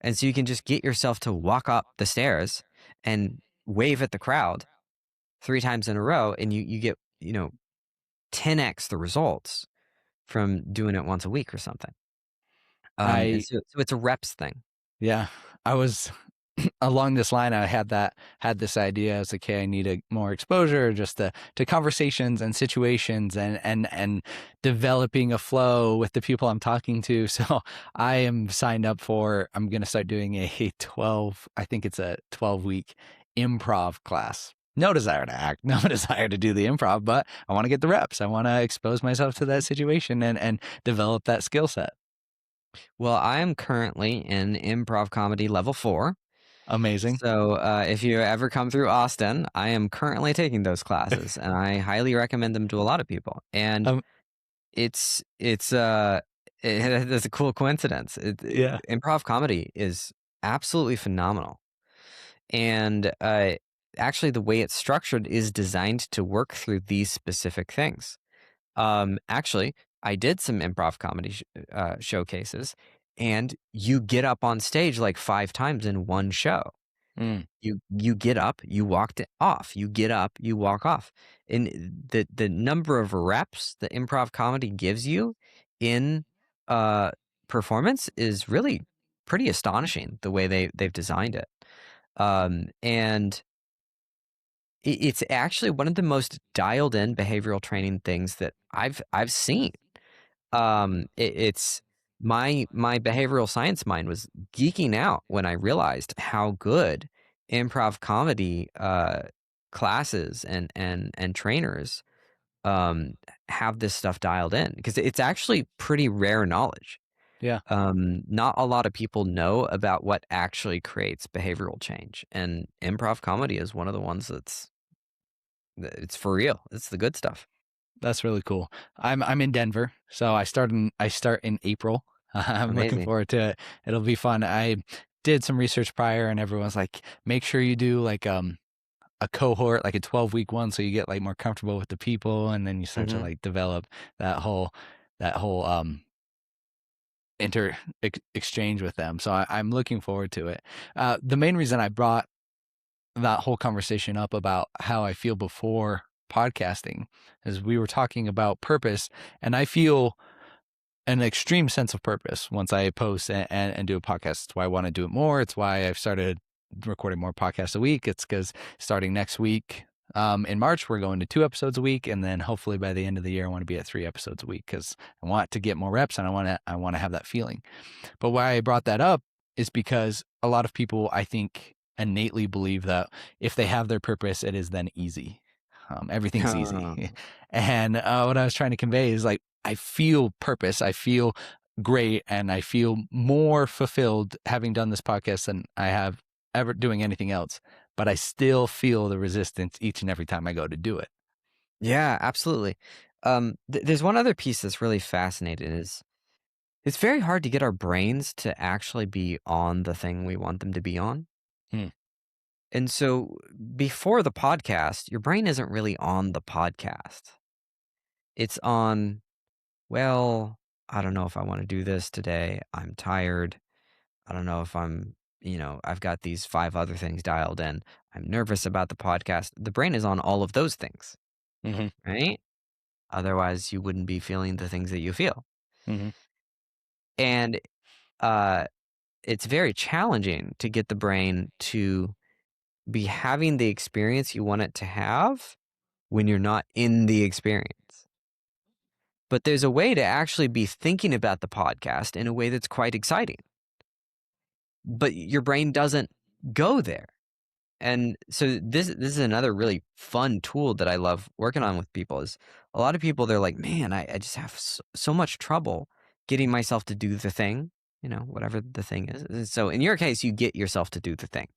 Speaker 2: And so you can just get yourself to walk up the stairs and wave at the crowd 3 times in a row, and you get, 10x the results from doing it once a week or something. And
Speaker 1: I
Speaker 2: so it's a reps thing.
Speaker 1: Yeah, I was along this line. I had this idea. I was like, "Hey, I need more exposure, just to conversations and situations, and developing a flow with the people I'm talking to." So I am signed up for. I'm going to start doing a 12. I think it's a 12-week improv class. No desire to act, no desire to do the improv, but I want to get the reps. I want to expose myself to that situation and develop that skill set.
Speaker 2: Well, I am currently in improv comedy level 4.
Speaker 1: Amazing.
Speaker 2: So, if you ever come through Austin, I am currently taking those classes, and I highly recommend them to a lot of people. And
Speaker 1: Um,
Speaker 2: it's it's a cool coincidence.
Speaker 1: yeah.
Speaker 2: Improv comedy is absolutely phenomenal, and actually, the way it's structured is designed to work through these specific things. Actually, I did some improv comedy showcases, and you get up on stage like 5 times in one show.
Speaker 1: Mm.
Speaker 2: You get up, you walked it off. You get up, you walk off. And the number of reps that improv comedy gives you in uh performance is really pretty astonishing the way they've designed it. And it's actually one of the most dialed in behavioral training things that I've seen. It's my behavioral science mind was geeking out when I realized how good improv comedy classes and trainers um, have this stuff dialed in because it's actually pretty rare knowledge.
Speaker 1: Yeah.
Speaker 2: Not a lot of people know about what actually creates behavioral change, and improv comedy is one of the ones it's for real. It's the good stuff.
Speaker 1: That's really cool. I'm in Denver, so I start in April. I'm looking
Speaker 2: Amazing.
Speaker 1: forward to it. It'll be fun. I did some research prior, and everyone's like, make sure you do like a cohort, like a 12-week one, so you get like more comfortable with the people, and then you start to
Speaker 2: Hmm.
Speaker 1: like develop that whole exchange with them. So I'm looking forward to it. The main reason I brought that whole conversation up about how I feel before podcasting is we were talking about purpose, and I feel an extreme sense of purpose once I post and do a podcast. It's why I want to do it more. It's why I've started recording more podcasts a week. It's because starting next week, in March, we're going to 2 episodes a week, and then hopefully by the end of the year, I want to be at 3 episodes a week because I want to get more reps and I want to have that feeling. But why I brought that up is because a lot of people, I think, innately believe that if they have their purpose, it is then easy. Everything's easy. And what I was trying to convey is like, I feel purpose. I feel great. And I feel more fulfilled having done this podcast than I have ever doing anything else. But I still feel the resistance each and every time I go to do it.
Speaker 2: Yeah, absolutely. There's one other piece that's really fascinating is it's very hard to get our brains to actually be on the thing we want them to be on.
Speaker 1: Hmm.
Speaker 2: And so before the podcast, your brain isn't really on the podcast. It's on, well, I don't know if I want to do this today. I'm tired. I don't know if I've got these 5 other things dialed in. I'm nervous about the podcast. The brain is on all of those things,
Speaker 1: Mm-hmm.
Speaker 2: right? Otherwise, you wouldn't be feeling the things that you feel.
Speaker 1: Mm-hmm.
Speaker 2: And uh, it's very challenging to get the brain to be having the experience you want it to have when you're not in the experience. But there's a way to actually be thinking about the podcast in a way that's quite exciting. But your brain doesn't go there. And so this is another really fun tool that I love working on with people is a lot of people, they're like, man, I just have so much trouble getting myself to do the thing, whatever the thing is. And so in your case, you get yourself to do the thing.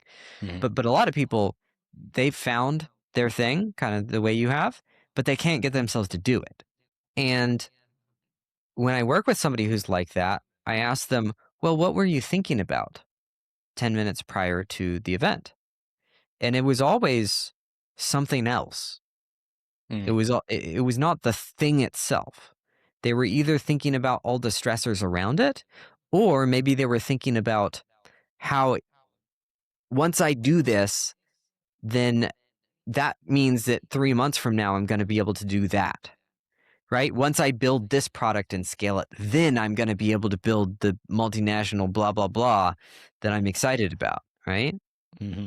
Speaker 1: Mm-hmm.
Speaker 2: But a lot of people, they've found their thing kind of the way you have, but they can't get themselves to do it. And when I work with somebody who's like that, I ask them, well, what were you thinking about 10 minutes prior to the event? And it was always something else. It was not the thing itself. They were either thinking about all the stressors around it, or maybe they were thinking about how once I do this, then that means that 3 months from now, I'm going to be able to do that, right? Once I build this product and scale it, then I'm going to be able to build the multinational blah, blah, blah that I'm excited about, right?
Speaker 1: Mm-hmm.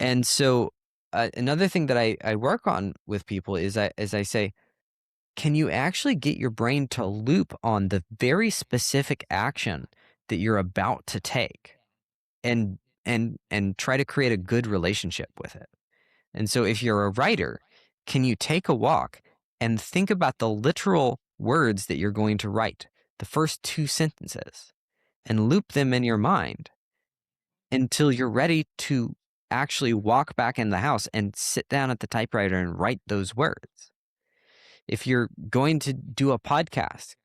Speaker 2: And so another thing that I work on with people is I say, can you actually get your brain to loop on the very specific action that you're about to take and try to create a good relationship with it? And so if you're a writer, can you take a walk and think about the literal words that you're going to write, the first 2 sentences, and loop them in your mind until you're ready to actually walk back in the house and sit down at the typewriter and write those words? If you're going to do a podcast,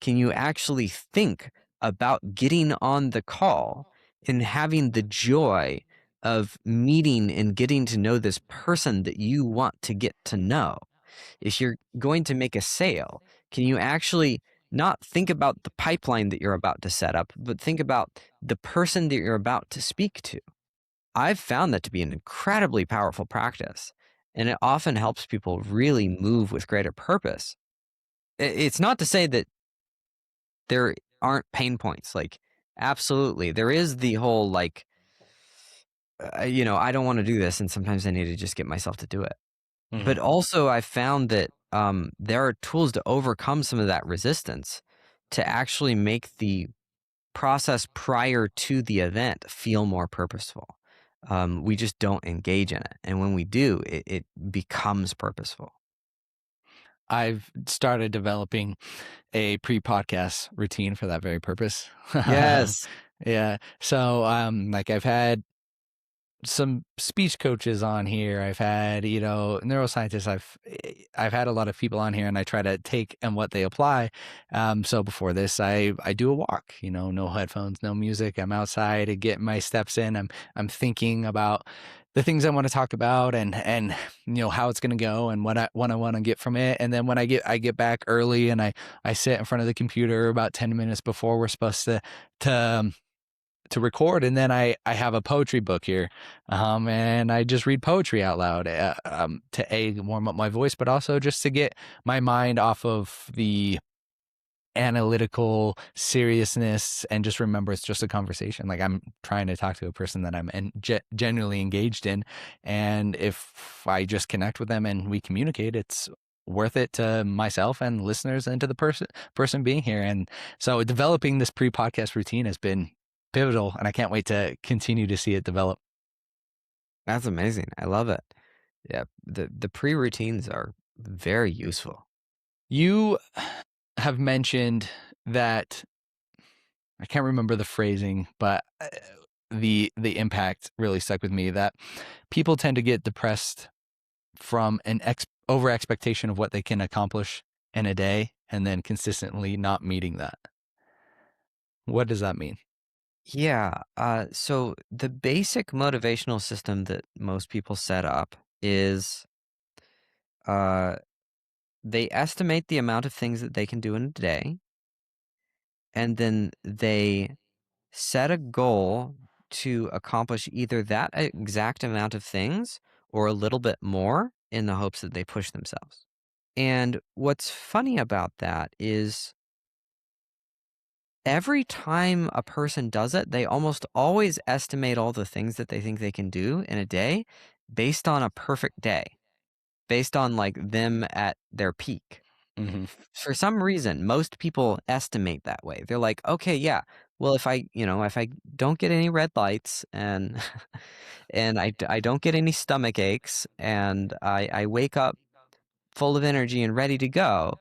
Speaker 2: can you actually think about getting on the call and having the joy of meeting and getting to know this person that you want to get to know? If you're going to make a sale, can you actually not think about the pipeline that you're about to set up, but think about the person that you're about to speak to? I've found that to be an incredibly powerful practice, and it often helps people really move with greater purpose. It's not to say that there aren't pain points. Like, absolutely. There is the whole, like, I don't want to do this, and sometimes I need to just get myself to do it.
Speaker 1: Mm-hmm.
Speaker 2: But also, I found that there are tools to overcome some of that resistance to actually make the process prior to the event feel more purposeful. We just don't engage in it. And when we do, it becomes purposeful.
Speaker 1: I've started developing a pre-podcast routine for that very purpose.
Speaker 2: Yes.
Speaker 1: Yeah. So, like I've had some speech coaches on here. I've had, neuroscientists. I've had a lot of people on here, and I try to take and what they apply. So before this, I do a walk. No headphones, no music. I'm outside to get my steps in. I'm thinking about the things I want to talk about, and how it's going to go, and what I want to get from it. And then when I get back early, and I sit in front of the computer about 10 minutes before we're supposed to to record, and then I have a poetry book here, and I just read poetry out loud, to warm up my voice, but also just to get my mind off of the analytical seriousness and just remember it's just a conversation. Like, I'm trying to talk to a person that I'm genuinely engaged in, and if I just connect with them and we communicate, it's worth it to myself and listeners and to the person being here. And so developing this pre-podcast routine has been pivotal, and I can't wait to continue to see it develop.
Speaker 2: That's amazing. I love it. Yeah, the pre-routines are very useful.
Speaker 1: You have mentioned that, I can't remember the phrasing, but the impact really stuck with me, that people tend to get depressed from an over expectation of what they can accomplish in a day, and then consistently not meeting that. What does that mean?
Speaker 2: Yeah. So the basic motivational system that most people set up is uh, they estimate the amount of things that they can do in a day, and then they set a goal to accomplish either that exact amount of things or a little bit more in the hopes that they push themselves. And what's funny about that is every time a person does it, they almost always estimate all the things that they think they can do in a day based on a perfect day, based on like them at their peak.
Speaker 1: Mm-hmm.
Speaker 2: For some reason, most people estimate that way. They're like, okay, yeah, well, if I don't get any red lights and and I don't get any stomach aches and I wake up full of energy and ready to go,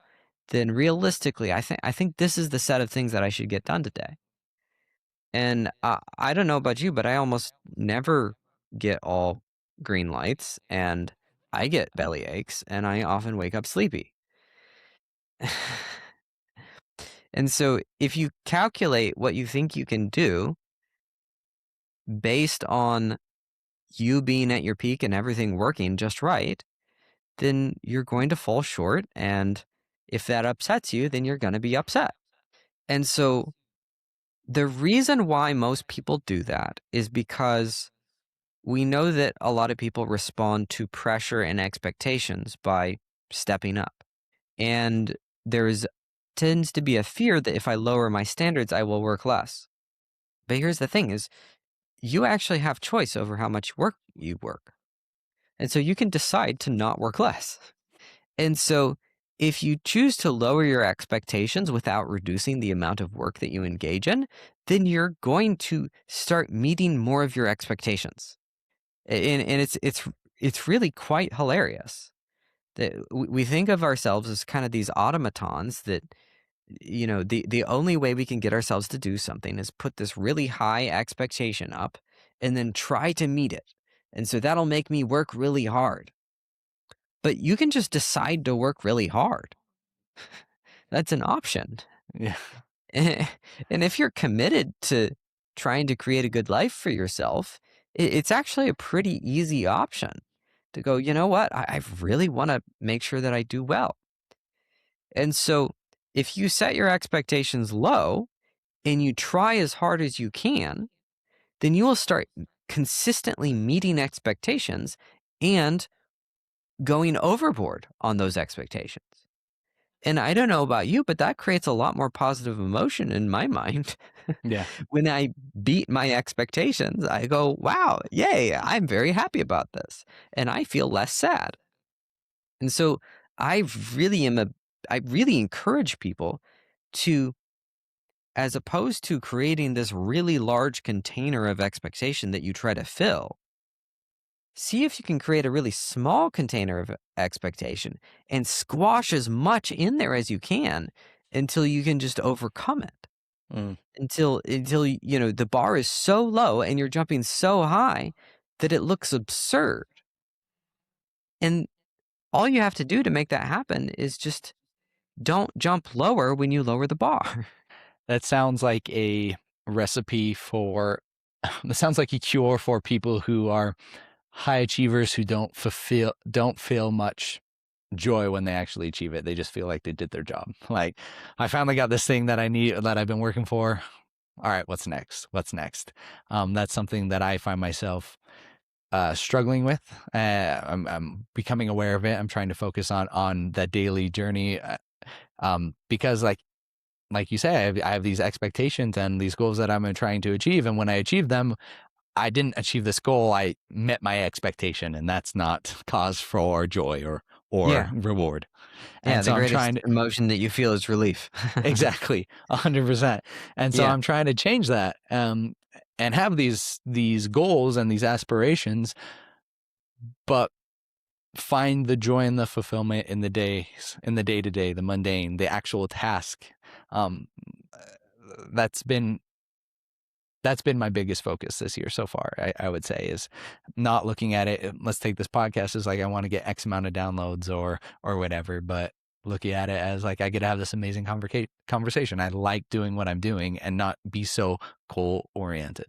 Speaker 2: then realistically, I think this is the set of things that I should get done today. And I don't know about you, but I almost never get all green lights, and I get belly aches, and I often wake up sleepy. And so if you calculate what you think you can do based on you being at your peak and everything working just right, then you're going to fall short. And if that upsets you, then you're going to be upset. And so the reason why most people do that is because we know that a lot of people respond to pressure and expectations by stepping up. And there's tends to be a fear that if I lower my standards, I will work less. But here's the thing is you actually have choice over how much work you work. And so you can decide to not work less. And so if you choose to lower your expectations without reducing the amount of work that you engage in, then you're going to start meeting more of your expectations. And it's really quite hilarious that we think of ourselves as kind of these automatons that the only way we can get ourselves to do something is put this really high expectation up and then try to meet it. And so that'll make me work really hard. But you can just decide to work really hard. That's an option.
Speaker 1: Yeah.
Speaker 2: And if you're committed to trying to create a good life for yourself, it's actually a pretty easy option to go, you know what? I really want to make sure that I do well. And so if you set your expectations low and you try as hard as you can, then you will start consistently meeting expectations and going overboard on those expectations. And I don't know about you, but that creates a lot more positive emotion in my mind.
Speaker 1: Yeah.
Speaker 2: When I beat my expectations, I go, wow, yay, I'm very happy about this. And I feel less sad. And so I I really encourage people to, as opposed to creating this really large container of expectation that you try to fill, see if you can create a really small container of expectation and squash as much in there as you can until you can just overcome it.
Speaker 1: Mm.
Speaker 2: Until the bar is so low and you're jumping so high that it looks absurd. And all you have to do to make that happen is just don't jump lower when you lower the bar.
Speaker 1: That sounds like a recipe for, that sounds like a cure for people who are high achievers who don't feel much joy when they actually achieve it. They just feel like they did their job. Like, I finally got this thing that I need, that I've been working for. all right, what's next? What's next? That's something that I find myself struggling with. I'm becoming aware of it. I'm trying to focus on that daily journey, because like you say, I have these expectations and these goals that I'm trying to achieve, and when I achieve them, I didn't achieve this goal. I met my expectation, and that's not cause for joy or
Speaker 2: Yeah.
Speaker 1: reward.
Speaker 2: Yeah.
Speaker 1: And
Speaker 2: The
Speaker 1: so I'm
Speaker 2: greatest
Speaker 1: trying to
Speaker 2: emotion that you feel is relief.
Speaker 1: exactly 100%. And so
Speaker 2: Yeah.
Speaker 1: I'm trying to change that, and have these goals and these aspirations, but find the joy and the fulfillment in the days, in the day to day, the mundane, the actual task. Um, that's been my biggest focus this year so far. I would say is not looking at it. Let's take this podcast as like I want to get X amount of downloads or whatever, but looking at it as like I could have this amazing conversation. I like doing what I'm doing and not be so goal oriented.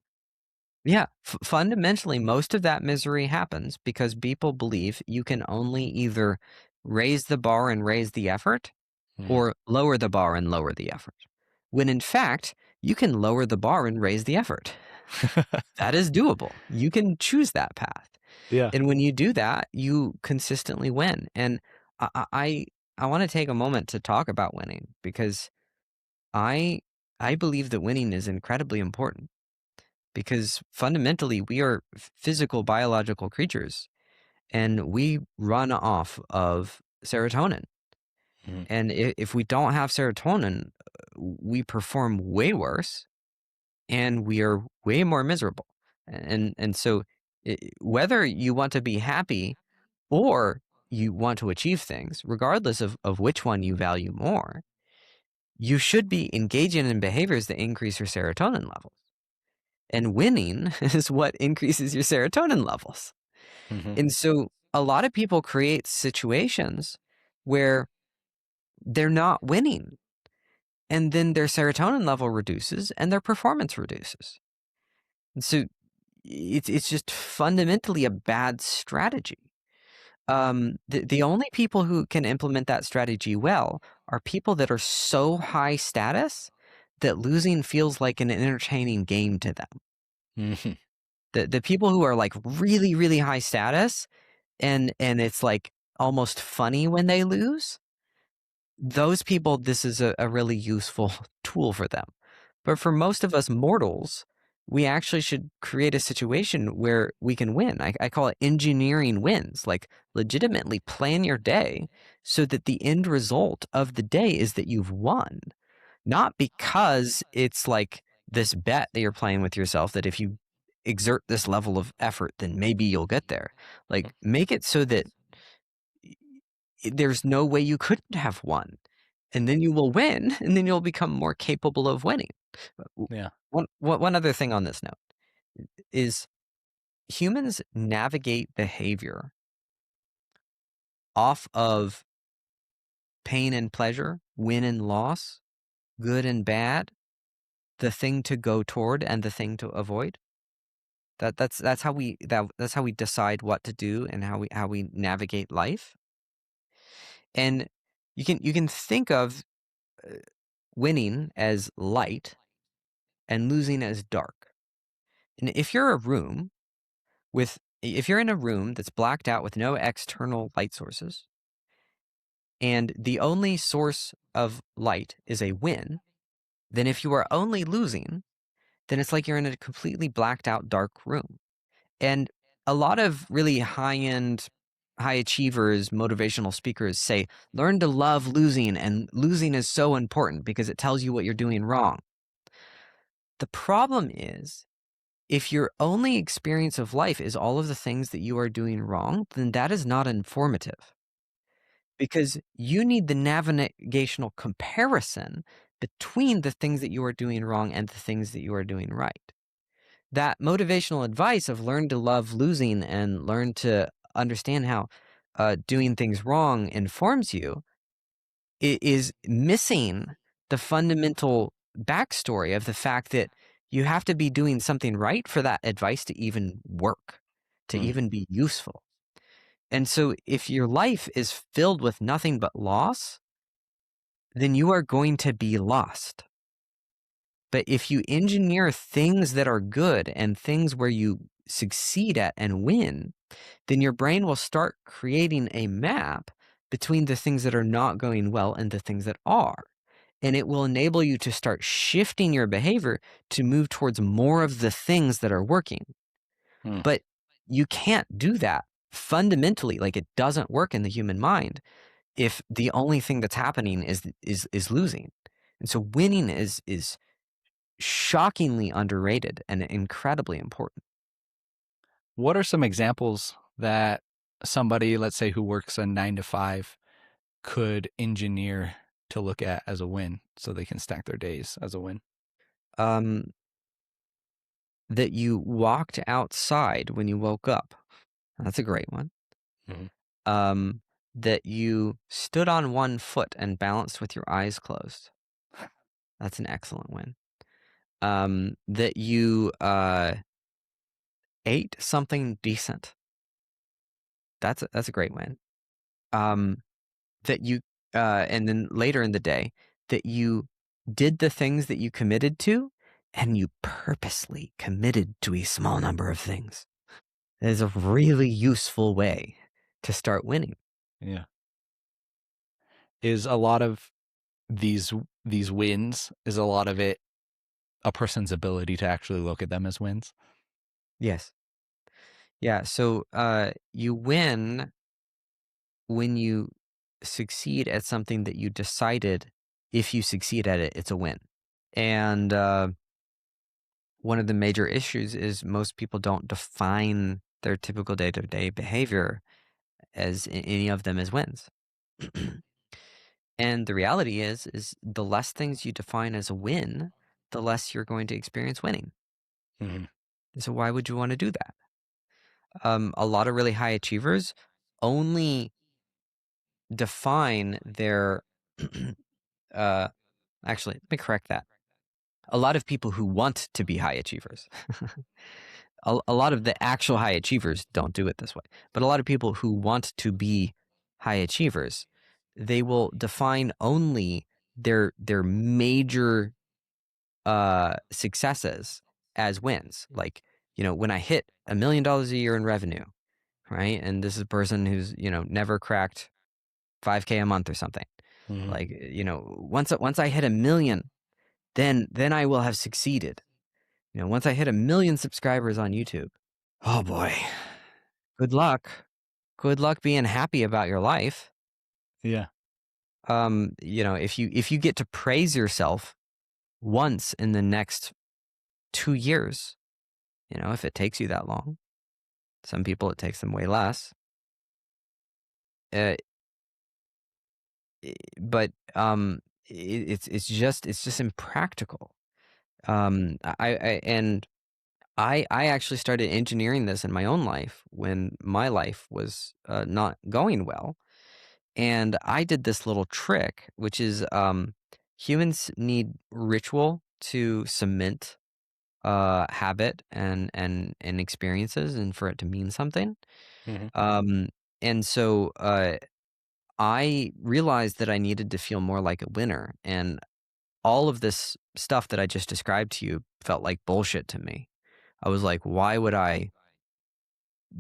Speaker 2: Yeah. Fundamentally, most of that misery happens because people believe you can only either raise the bar and raise the effort
Speaker 1: Mm.
Speaker 2: or lower the bar and lower the effort. When in fact, you can lower the bar and raise the effort. That is doable. You can choose that path.
Speaker 1: Yeah.
Speaker 2: And when you do that, you consistently win. And I want to take a moment to talk about winning because I I believe that winning is incredibly important because fundamentally we are physical biological creatures and we run off of serotonin.
Speaker 1: Mm.
Speaker 2: And if we don't have serotonin, we perform way worse and we are way more miserable. And so whether you want to be happy or you want to achieve things, regardless of which one you value more, you should be engaging in behaviors that increase your serotonin levels. And winning is what increases your serotonin levels.
Speaker 1: Mhm.
Speaker 2: And so a lot of people create situations where they're not winning. And then their serotonin level reduces and their performance reduces. And so it's just fundamentally a bad strategy. The only people who can implement that strategy well are people that are so high status that losing feels like an entertaining game to them.
Speaker 1: Mhm.
Speaker 2: The people who are like really, really high status and it's like almost funny when they lose, those people, this is a really useful tool for them. But for most of us mortals, we actually should create a situation where we can win. I call it engineering wins, like legitimately plan your day so that the end result of the day is that you've won. Not because it's like this bet that you're playing with yourself that if you exert this level of effort, then maybe you'll get there. Like make it so that there's no way you couldn't have won. And then you will win, and then you'll become more capable of winning.
Speaker 1: Yeah.
Speaker 2: One other thing on this note is humans navigate behavior off of pain and pleasure, win and loss, good and bad, the thing to go toward and the thing to avoid. That's how that's how we decide what to do and how we navigate life. And you can think of winning as light and losing as dark. And if you're in a room that's blacked out with no external light sources, and the only source of light is a win, then if you are only losing, then it's like you're in a completely blacked out dark room. And a lot of really high end, high achievers, motivational speakers say, learn to love losing, and losing is so important because it tells you what you're doing wrong. The problem is, if your only experience of life is all of the things that you are doing wrong, then that is not informative because you need the navigational comparison between the things that you are doing wrong and the things that you are doing right. That motivational advice of learn to love losing and learn to understand how doing things wrong informs you is missing the fundamental backstory of the fact that you have to be doing something right for that advice to even work, to
Speaker 1: Mm.
Speaker 2: even be useful. And so if your life is filled with nothing but loss, then you are going to be lost. But if you engineer things that are good and things where you succeed at and win, then your brain will start creating a map between the things that are not going well and the things that are. And it will enable you to start shifting your behavior to move towards more of the things that are working.
Speaker 1: Hmm.
Speaker 2: But you can't do that fundamentally. Like, it doesn't work in the human mind if the only thing that's happening is losing. And so winning is shockingly underrated and incredibly important.
Speaker 1: What are some examples that somebody, let's say, who works a 9 to 5 could engineer to look at as a win so they can stack their days as a win?
Speaker 2: Um, that you walked outside when you woke up. That's a great one.
Speaker 1: Mhm.
Speaker 2: Um, that you stood on one foot and balanced with your eyes closed. That's an excellent win. That you ate something decent. That's a great win. Um, that you and then later in the day that you did the things that you committed to, and you purposely committed to a small number of things. That is a really useful way to start winning.
Speaker 1: Yeah. Is a lot of these these wins, is a lot of it a person's ability to actually look at them as wins?
Speaker 2: Yes. Yeah. So you win when you succeed at something that you decided, if you succeed at it, it's a win. And one of the major issues is most people don't define their typical day-to-day behavior as any of them as wins. And the reality is the less things you define as a win, the less you're going to experience winning.
Speaker 1: Mhm.
Speaker 2: So why would you want to do that? A lot of really high achievers only define their uh actually, let me correct that. A lot of people who want to be high achievers. A lot of the actual high achievers don't do it this way, but a lot of people who want to be high achievers, they will define only their major successes as wins. Like, when I hit $1 million a year in revenue, right? And this is a person who's, never cracked 5K a month or something.
Speaker 1: Mhm.
Speaker 2: Like, once I hit 1 million, then I will have succeeded. Once I hit 1 million subscribers on YouTube, oh boy, good luck. Good luck being happy about your life.
Speaker 1: Yeah.
Speaker 2: If you get to praise yourself once in the next 2 years, if it takes you that long, some people it takes them way less. Uh, but it's just impractical. I actually started engineering this in my own life when my life was not going well. And I did this little trick, which is humans need ritual to cement habit and experiences and for it to mean something.
Speaker 1: Mhm.
Speaker 2: Um, and so I realized that I needed to feel more like a winner. And all of this stuff that I just described to you felt like bullshit to me. I was like, why would I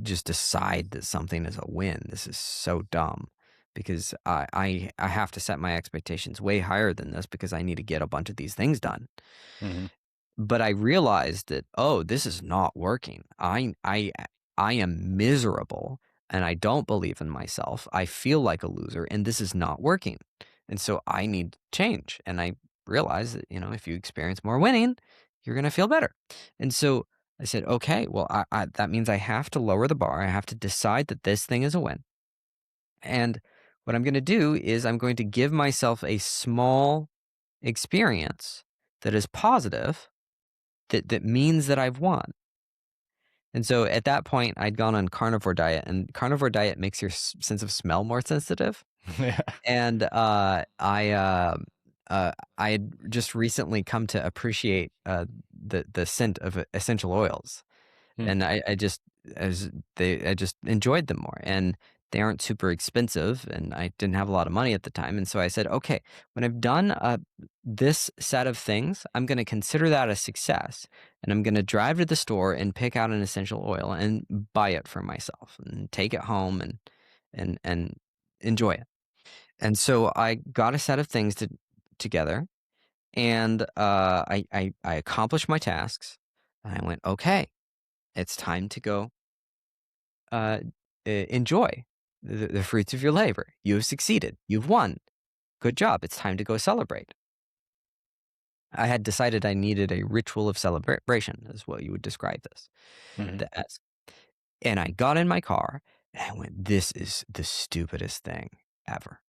Speaker 2: just decide that something is a win? This is so dumb, because I have to set my expectations way higher than this because I need to get a bunch of these things done.
Speaker 1: Mhm.
Speaker 2: But I realized that, oh, this is not working. I am miserable and I don't believe in myself. I feel like a loser and this is not working. And so I need change. And I realized that, if you experience more winning, you're going to feel better. And so I said, okay, well, that means I have to lower the bar. I have to decide that this thing is a win. And what I'm going to do is I'm going to give myself a small experience that is positive, that means that I've won. And so at that point, I'd gone on carnivore diet, and carnivore diet makes your sense of smell more sensitive.
Speaker 1: Yeah.
Speaker 2: And I had just recently come to appreciate the scent of essential oils,
Speaker 1: Hmm.
Speaker 2: and I just enjoyed them more. And They aren't super expensive, and I didn't have a lot of money at the time. And so I said, okay, when I've done this set of things, I'm going to consider that a success. And I'm going to drive to the store and pick out an essential oil and buy it for myself and take it home and enjoy it. And so I got a set of things together, and I accomplished my tasks. And I went, okay, it's time to go uh, enjoy the fruits of your labor. You have succeeded. You've won. Good job. It's time to go celebrate. I had decided I needed a ritual of celebration, is what you would describe this
Speaker 1: Hmm.
Speaker 2: as. And I got in my car and I went, this is the stupidest thing ever.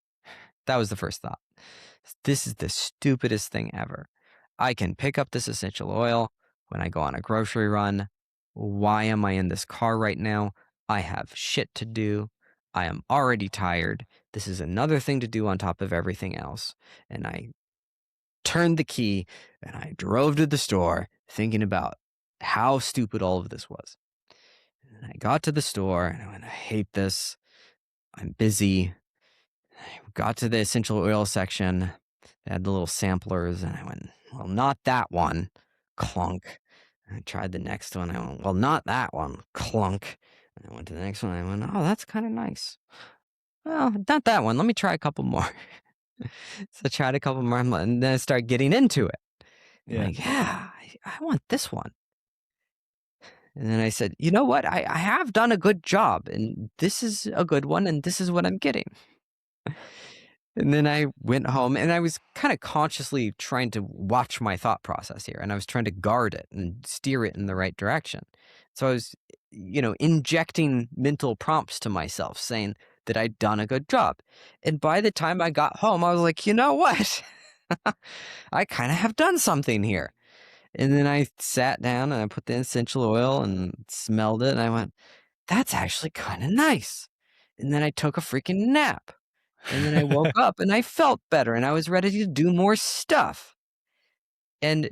Speaker 2: That was the first thought. This is the stupidest thing ever. I can pick up this essential oil when I go on a grocery run. Why am I in this car right now? I have shit to do. I am already tired. This is another thing to do on top of everything else. And I turned the key and I drove to the store thinking about how stupid all of this was. And I got to the store and I went, I hate this. I'm busy. I got to the essential oil section. They had the little samplers, and I went, well, not that one. Clunk. And I tried the next one. I went, well, not that one. Clunk. And I went to the next one. I went, oh, that's kind of nice. Well, not that one. Let me try a couple more. So I tried a couple more, and then I started getting into it. I'm
Speaker 1: Yeah.
Speaker 2: like, yeah, I want this one. And then I said, you know what? I have done a good job, and this is a good one, and this is what I'm getting. And then I went home and I was kind of consciously trying to watch my thought process here, and I was trying to guard it and steer it in the right direction. So I was, injecting mental prompts to myself saying that I'd done a good job. And by the time I got home, I was like, you know what? I kind of have done something here. And then I sat down and I put the essential oil and smelled it, and I went, that's actually kind of nice. And then I took a freaking nap. And then I woke up and I felt better and I was ready to do more stuff. And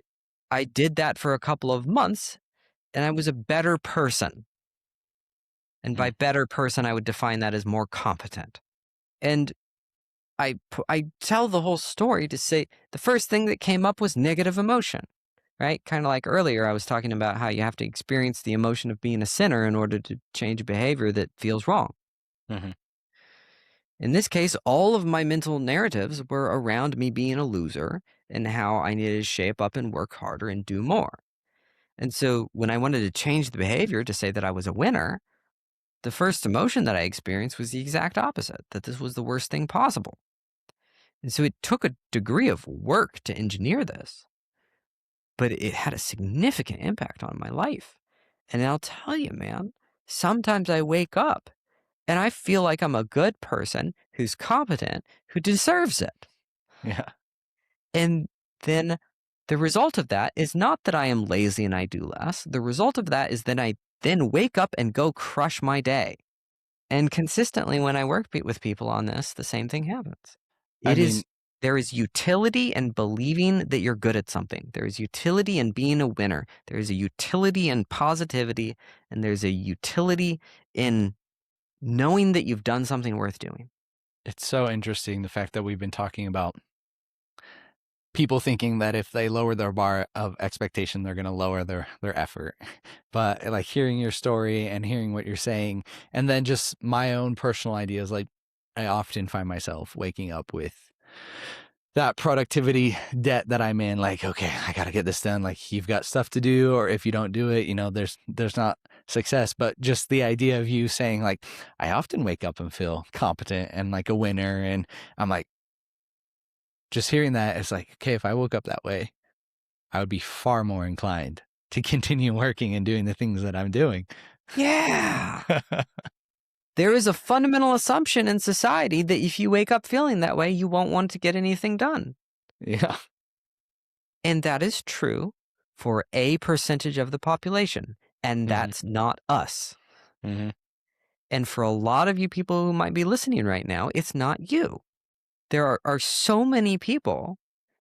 Speaker 2: I did that for a couple of months and I was a better person. And by
Speaker 1: Mm.
Speaker 2: better person, I would define that as more competent. And I tell the whole story to say the first thing that came up was negative emotion, right? Kind of like earlier, I was talking about how you have to experience the emotion of being a sinner in order to change a behavior that feels wrong.
Speaker 1: Hmm.
Speaker 2: In this case, all of my mental narratives were around me being a loser and how I needed to shape up and work harder and do more. And so when I wanted to change the behavior to say that I was a winner, the first emotion that I experienced was the exact opposite, that this was the worst thing possible. And so it took a degree of work to engineer this, but it had a significant impact on my life. And I'll tell you, man, sometimes I wake up and I feel like I'm a good person who's competent, who deserves it.
Speaker 1: Yeah.
Speaker 2: And then the result of that is not that I am lazy and I do less. The result of that is that I then wake up and go crush my day. And consistently, when I work with people on this, the same thing happens.
Speaker 1: I mean,
Speaker 2: There is utility in believing that you're good at something. There is utility in being a winner. There is a utility in positivity, and there's a utility in knowing that you've done something worth doing.
Speaker 1: it's so interesting the fact that we've been talking about people thinking that if they lower their bar of expectation, they're going to lower their effort. But like hearing your story and hearing what you're saying, and then just my own personal ideas, like I often find myself waking up with that productivity debt that I'm in, like, okay, I got to get this done. Like you've got stuff to do, or if you don't do it, there's not success. But just the idea of you saying like, I often wake up and feel competent and like a winner. And I'm like, just hearing that, it's like, okay, if I woke up that way, I would be far more inclined to continue working and doing the things that I'm doing.
Speaker 2: Yeah. There is a fundamental assumption in society that if you wake up feeling that way, you won't want to get anything done.
Speaker 1: Yeah.
Speaker 2: And that is true for a percentage of the population. And
Speaker 1: Hmm.
Speaker 2: that's not us.
Speaker 1: Hmm.
Speaker 2: And for a lot of you people who might be listening right now, it's not you. There are so many people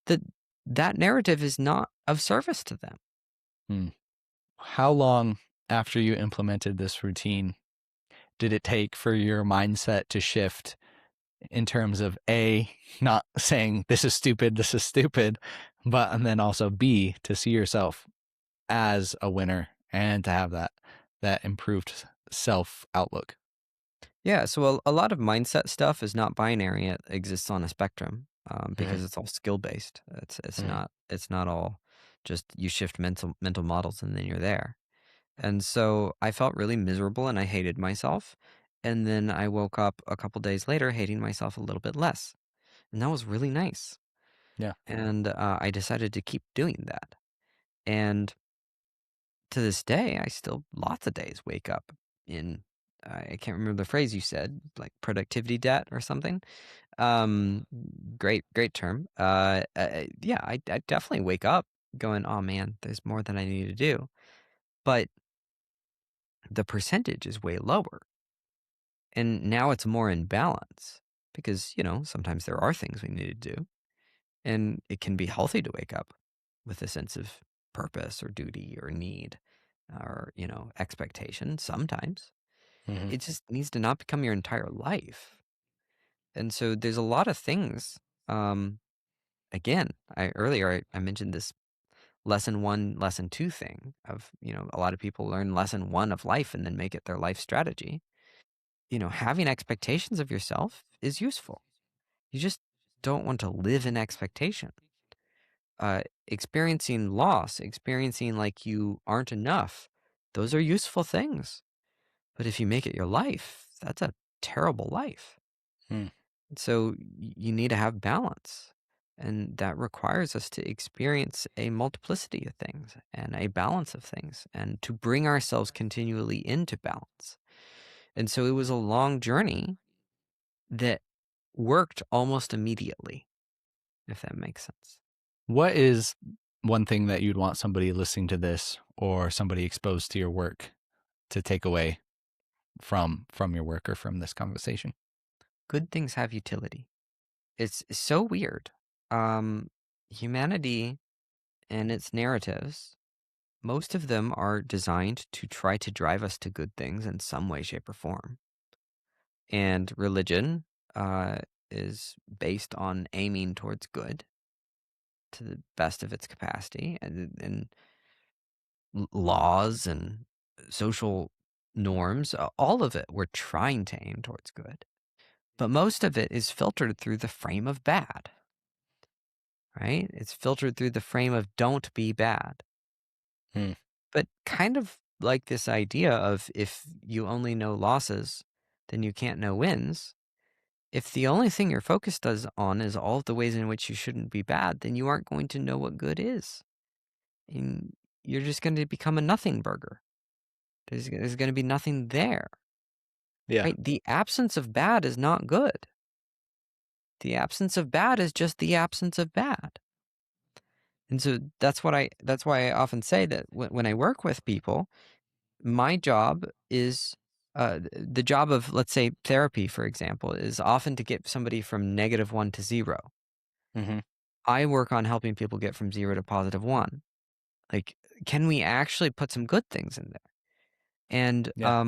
Speaker 2: that that narrative is not of service to them.
Speaker 1: Hmm. How long after you implemented this routine did it take for your mindset to shift in terms of A, not saying this is stupid, but and then also B, to see yourself as a winner and to have that improved self outlook?
Speaker 2: Yeah, so a lot of mindset stuff is not binary. It exists on a spectrum
Speaker 1: Mm-hmm.
Speaker 2: because it's all skill based.
Speaker 1: Mm-hmm.
Speaker 2: It's not all just you shift mental models and then you're there. And so I felt really miserable and I hated myself. And then I woke up a couple days later hating myself a little bit less, and that was really nice.
Speaker 1: Yeah.
Speaker 2: And I decided to keep doing that. And to this day, I still lots of days wake up in I can't remember the phrase you said, like productivity debt or something. Um, great term. Yeah, I definitely wake up going, oh man, there's more than I need to do, but the percentage is way lower, and now it's more in balance because sometimes there are things we need to do, and it can be healthy to wake up with a sense of purpose or duty or need or expectation. Sometimes
Speaker 1: Mm-hmm.
Speaker 2: it just needs to not become your entire life. And so there's a lot of things. Um, Again, I mentioned this lesson one, lesson two thing of, a lot of people learn lesson one of life and then make it their life strategy. Having expectations of yourself is useful. You just don't want to live in expectation. Experiencing loss, experiencing like you aren't enough, those are useful things. But if you make it your life, that's a terrible life.
Speaker 1: Mm.
Speaker 2: So you need to have balance. And that requires us to experience a multiplicity of things and a balance of things and to bring ourselves continually into balance. And so it was a long journey that worked almost immediately, if that makes sense.
Speaker 1: What is one thing that you'd want somebody listening to this or somebody exposed to your work to take away from your work or from this conversation?
Speaker 2: Good things have utility. It's so weird. Humanity and its narratives, most of them are designed to try to drive us to good things in some way, shape, or form. And religion uh, is based on aiming towards good to the best of its capacity, and laws and social norms, all of it, we're trying to aim towards good. But most of it is filtered through the frame of bad, right? It's filtered through the frame of don't be bad.
Speaker 1: Mm.
Speaker 2: But kind of like this idea of if you only know losses, then you can't know wins. If the only thing you're focused on is all of the ways in which you shouldn't be bad, then you aren't going to know what good is. And you're just going to become a nothing burger. There's going to be nothing there,
Speaker 1: Yeah.
Speaker 2: right? The absence of bad is not good. The absence of bad is just the absence of bad. And so that's why I often say that when I work with people, my job is the job of, let's say, therapy, for example, is often to get somebody from -1 to 0.
Speaker 1: Mm-hmm.
Speaker 2: I work on helping people get from 0 to +1. Like, can we actually put some good things in there? And
Speaker 1: Yeah.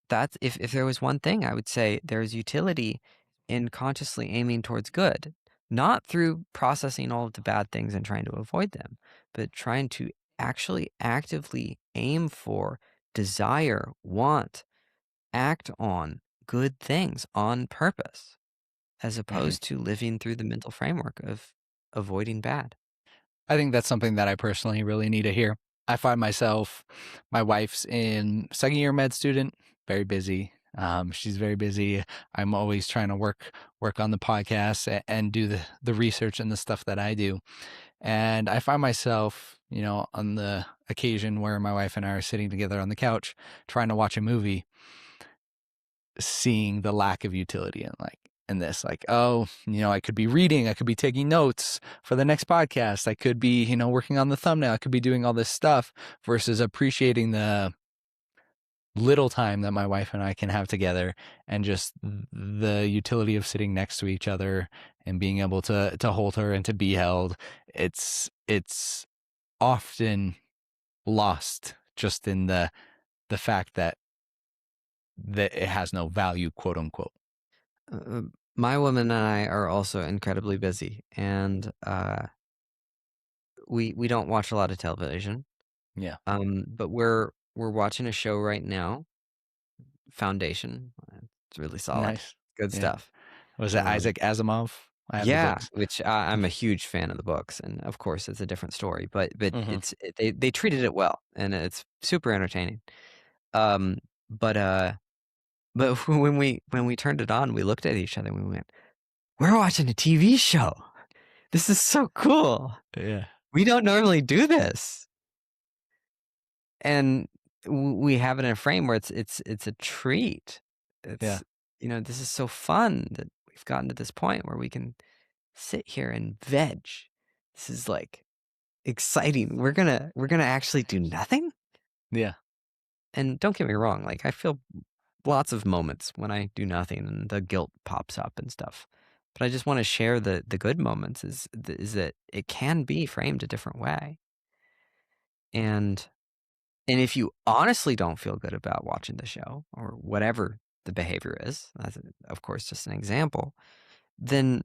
Speaker 2: that's if there was one thing I would say there's utility in consciously aiming towards good, not through processing all of the bad things and trying to avoid them, but trying to actually actively aim for, desire, want, act on good things on purpose, as
Speaker 1: Mm-hmm.
Speaker 2: opposed to living through the mental framework of avoiding bad.
Speaker 1: I think that's something that I personally really need to hear. I find myself, my wife's in second year med student, very busy. She's very busy. I'm always trying to work on the podcast and do the research and the stuff that I do. And I find myself, on the occasion where my wife and I are sitting together on the couch trying to watch a movie, seeing the lack of utility in this, like, oh, I could be reading, I could be taking notes for the next podcast, I could be, working on the thumbnail, I could be doing all this stuff versus appreciating the little time that my wife and I can have together and just the utility of sitting next to each other and being able to hold her and to be held. It's often lost just in the fact that that it has no value, quote unquote.
Speaker 2: My woman and I are also incredibly busy, and we don't watch a lot of television.
Speaker 1: Yeah.
Speaker 2: But we're watching a show right now, Foundation. It's really solid,
Speaker 1: Nice.
Speaker 2: good
Speaker 1: Yeah.
Speaker 2: stuff.
Speaker 1: Was it
Speaker 2: Um,
Speaker 1: Isaac Asimov? I have the
Speaker 2: yeah,
Speaker 1: books.
Speaker 2: which I'm a huge fan of the books, and of course it's a different story, but
Speaker 1: Hmm.
Speaker 2: they treated it well, and it's super entertaining. Um, but but when we turned it on, we looked at each other and we went, "We're watching a TV show. This is so cool.
Speaker 1: Yeah.
Speaker 2: We don't normally do this." And we have it in a frame where it's a treat.
Speaker 1: Yeah.
Speaker 2: It's this is so fun that we've gotten to this point where we can sit here and veg. This is like exciting. We're gonna actually do nothing.
Speaker 1: Yeah.
Speaker 2: And don't get me wrong, like I feel lots of moments when I do nothing and the guilt pops up and stuff. But I just want to share the good moments is that it can be framed a different way. And And if you honestly don't feel good about watching the show or whatever the behavior is, that's of course just an example, then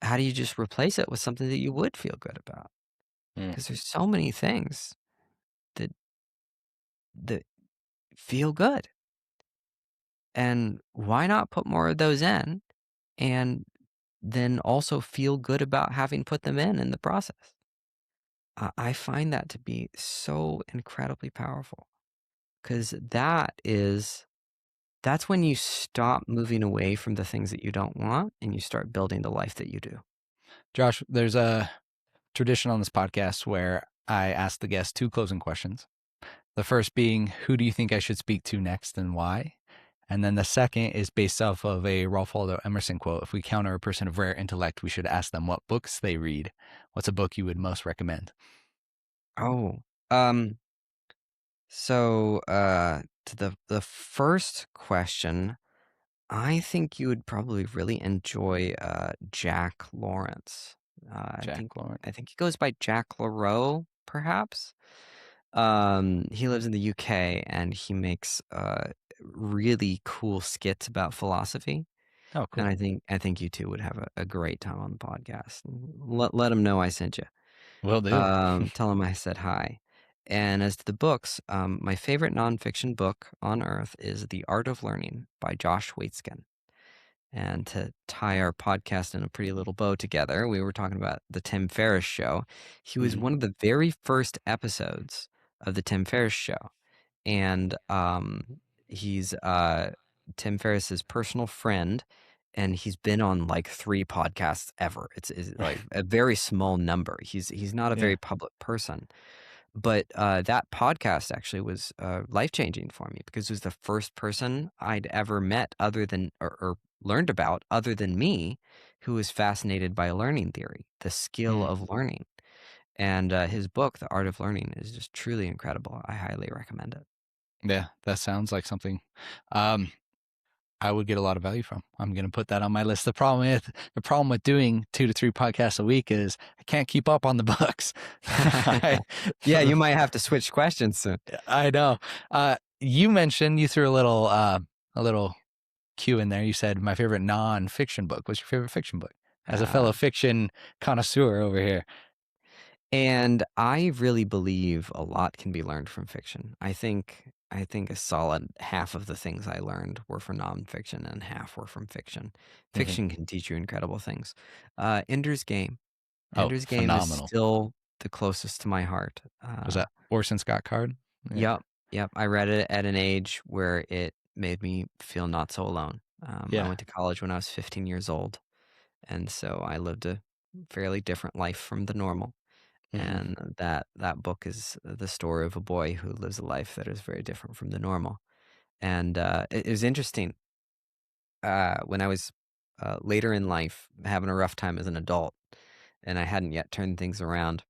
Speaker 2: how do you just replace it with something that you would feel good about?
Speaker 1: Mm.
Speaker 2: Because there's so many things that that feel good. And why not put more of those in and then also feel good about having put them in the process? I find that to be so incredibly powerful because that's when you stop moving away from the things that you don't want and you start building the life that you do.
Speaker 1: Josh, there's a tradition on this podcast where I ask the guests two closing questions. The first being, who do you think I should speak to next and why? And then the second is based off of a Ralph Waldo Emerson quote. If we counter a person of rare intellect, we should ask them what books they read. What's a book you would most recommend?
Speaker 2: Oh, um, to the first question, I think you would probably really enjoy Jack Lawrence. I
Speaker 1: Jack
Speaker 2: think
Speaker 1: Lawrence.
Speaker 2: I think he goes by Jack LaRoe, perhaps. He lives in the UK and he makes really cool skits about philosophy.
Speaker 1: Oh,
Speaker 2: And
Speaker 1: cool.
Speaker 2: I think you two would have a great time on the podcast. Let him know I sent you.
Speaker 1: Will do.
Speaker 2: Tell him I said hi. And as to the books, my favorite nonfiction book on earth is The Art of Learning by Josh Waitzkin. And to tie our podcast in a pretty little bow together, we were talking about the Tim Ferriss show. He was
Speaker 1: Mhm.
Speaker 2: one of the very first episodes of the Tim Ferriss show. And he's Tim Ferriss's personal friend, and he's been on like 3 podcasts ever. It's like a very small number. He's not a very
Speaker 1: Yeah.
Speaker 2: public person, but that podcast actually was life changing for me because it was the first person I'd ever met other than or learned about other than me, who was fascinated by learning theory, the skill
Speaker 1: Mm.
Speaker 2: of learning. And his book, The Art of Learning, is just truly incredible. I highly recommend it.
Speaker 1: Yeah, that sounds like something um, I would get a lot of value from. I'm going to put that on my list. The problem with doing 2 to 3 podcasts a week is I can't keep up on the books. I,
Speaker 2: Yeah,
Speaker 1: the
Speaker 2: you might have to switch questions soon.
Speaker 1: I know. You mentioned you threw a little cue in there. You said my favorite non-fiction book. What's your favorite fiction book? As a fellow
Speaker 2: Uh,
Speaker 1: fiction connoisseur over here.
Speaker 2: and I really believe a lot can be learned from fiction. I think a solid half of the things I learned were from nonfiction and half were from fiction.
Speaker 1: Hmm.
Speaker 2: Fiction can teach you incredible things. Ender's Game.
Speaker 1: Oh,
Speaker 2: Ender's Game is
Speaker 1: phenomenal.
Speaker 2: still the closest to my heart.
Speaker 1: Was that Orson Scott Card? Yeah.
Speaker 2: Yep, yep. I read it at an age where it made me feel not so alone. I
Speaker 1: Yeah.
Speaker 2: went to college when I was 15 years old, and so I lived a fairly different life from the normal.
Speaker 1: Hmm.
Speaker 2: And that book is the story of a boy who lives a life that is very different from the normal. And it was interesting when I was later in life, having a rough time as an adult, and I hadn't yet turned things around.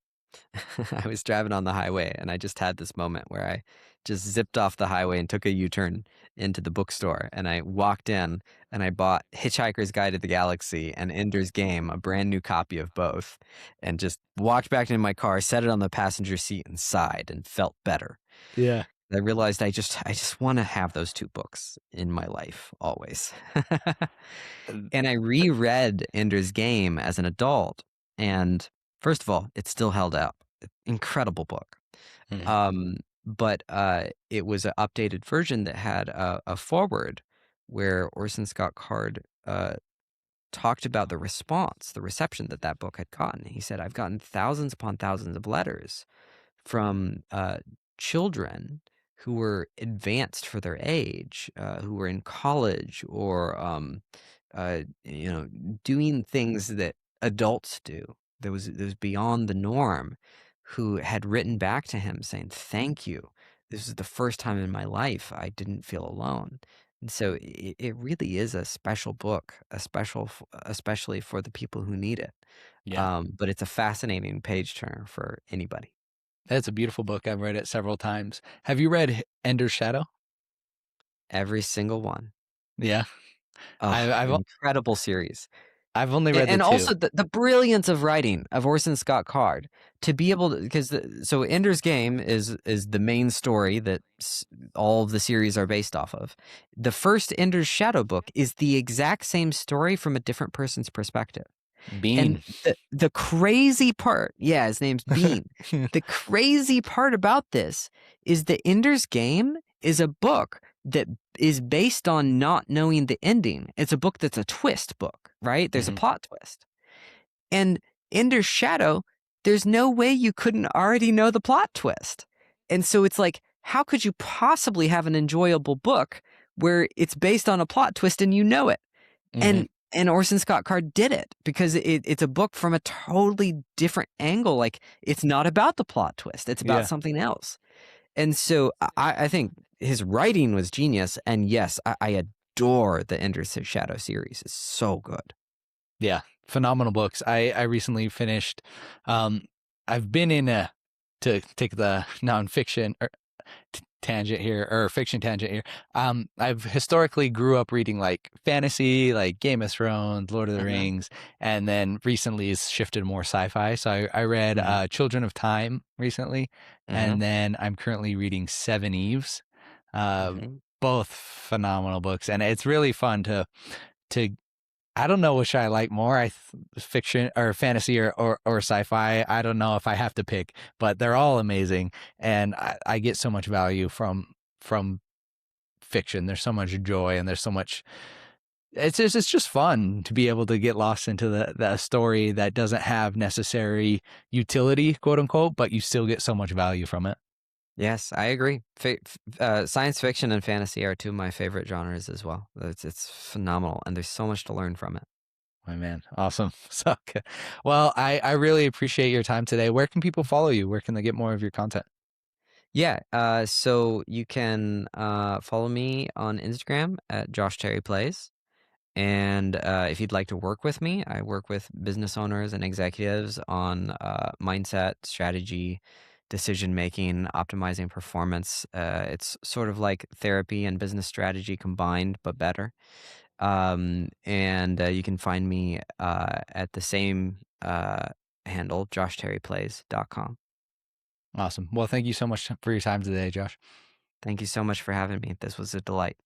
Speaker 2: I was driving on the highway and I just had this moment where I just zipped off the highway and took a U-turn into the bookstore and I walked in and I bought Hitchhiker's Guide to the Galaxy and Ender's Game, a brand new copy of both, and just walked back into my car, set it on the passenger seat and sighed and felt better.
Speaker 1: Yeah.
Speaker 2: I realized I just want to have those two books in my life always.
Speaker 1: Uh,
Speaker 2: And I reread Ender's Game as an adult, and first of all, it still held up. Incredible book.
Speaker 1: mhm.
Speaker 2: But it was an updated version that had a foreword where Orson Scott Card talked about the response, the reception that that book had gotten. He said, "I've gotten thousands upon thousands of letters from children who were advanced for their age, who were in college or doing things that adults do. There was beyond the norm, who had written back to him saying, 'Thank you. This is the first time in my life I didn't feel alone.'" And so it really is a special book, especially for the people who need it.
Speaker 1: Yeah.
Speaker 2: But it's a fascinating page turner for anybody.
Speaker 1: That's a beautiful book. I've read it several times. Have you read Ender's Shadow?
Speaker 2: Every single one.
Speaker 1: Yeah.
Speaker 2: Oh, incredible series.
Speaker 1: I've only read the
Speaker 2: And
Speaker 1: 2.
Speaker 2: also the brilliance of writing of Orson Scott Card to be able to, because so Ender's Game is the main story that all of the series are based off of. The first Ender's Shadow book is the exact same story from a different person's perspective. And
Speaker 1: Bean.
Speaker 2: the crazy part, yeah, his name's Bean. The crazy part about this is that Ender's Game is a book that is based on not knowing the ending. It's a book that's a twist book, right? There's a
Speaker 1: Mhm.
Speaker 2: plot twist. And Ender's Shadow, there's no way you couldn't already know the plot twist. And so it's like, how could you possibly have an enjoyable book where it's based on a plot twist and you know it?
Speaker 1: Mhm.
Speaker 2: And Orson Scott Card did it because it's a book from a totally different angle. Like, it's not about the plot twist, it's about
Speaker 1: Yeah.
Speaker 2: something else. And so I think his writing was genius. And yes, I adore the Ender's Shadow series. It's so good.
Speaker 1: Yeah. Phenomenal books. I recently finished I've been in a to take the nonfiction or tangent here or fiction tangent here. I've historically grew up reading like fantasy, like Game of Thrones, Lord of the
Speaker 2: Uh-huh.
Speaker 1: Rings, and then recently has shifted more sci-fi. So I read
Speaker 2: Mhm.
Speaker 1: Children of Time recently,
Speaker 2: Uh-huh.
Speaker 1: and then I'm currently reading Seven Eves. Uh,
Speaker 2: Mhm.
Speaker 1: Both phenomenal books, and it's really fun to I don't know which I like more. Fiction or fantasy or sci-fi. I don't know if I have to pick, but they're all amazing, and I get so much value from fiction. There's so much joy, and there's so much. It's just fun to be able to get lost into the story that doesn't have necessary utility, quote unquote, but you still get so much value from it.
Speaker 2: Yes, I agree. Science fiction and fantasy are two of my favorite genres as well. It's phenomenal, and there's so much to learn from it.
Speaker 1: My man, awesome. So, good. Well, I really appreciate your time today. Where can people follow you? Where can they get more of your content?
Speaker 2: Yeah, so you can follow me on Instagram at Josh Terry Plays. And if you'd like to work with me, I work with business owners and executives on mindset, strategy, decision making, optimizing performance. It's sort of like therapy and business strategy combined, but better. And you can find me at the same handle, joshterryplays.com.
Speaker 1: Awesome. Well, thank you so much for your time today, Josh.
Speaker 2: Thank you so much for having me. This was a delight.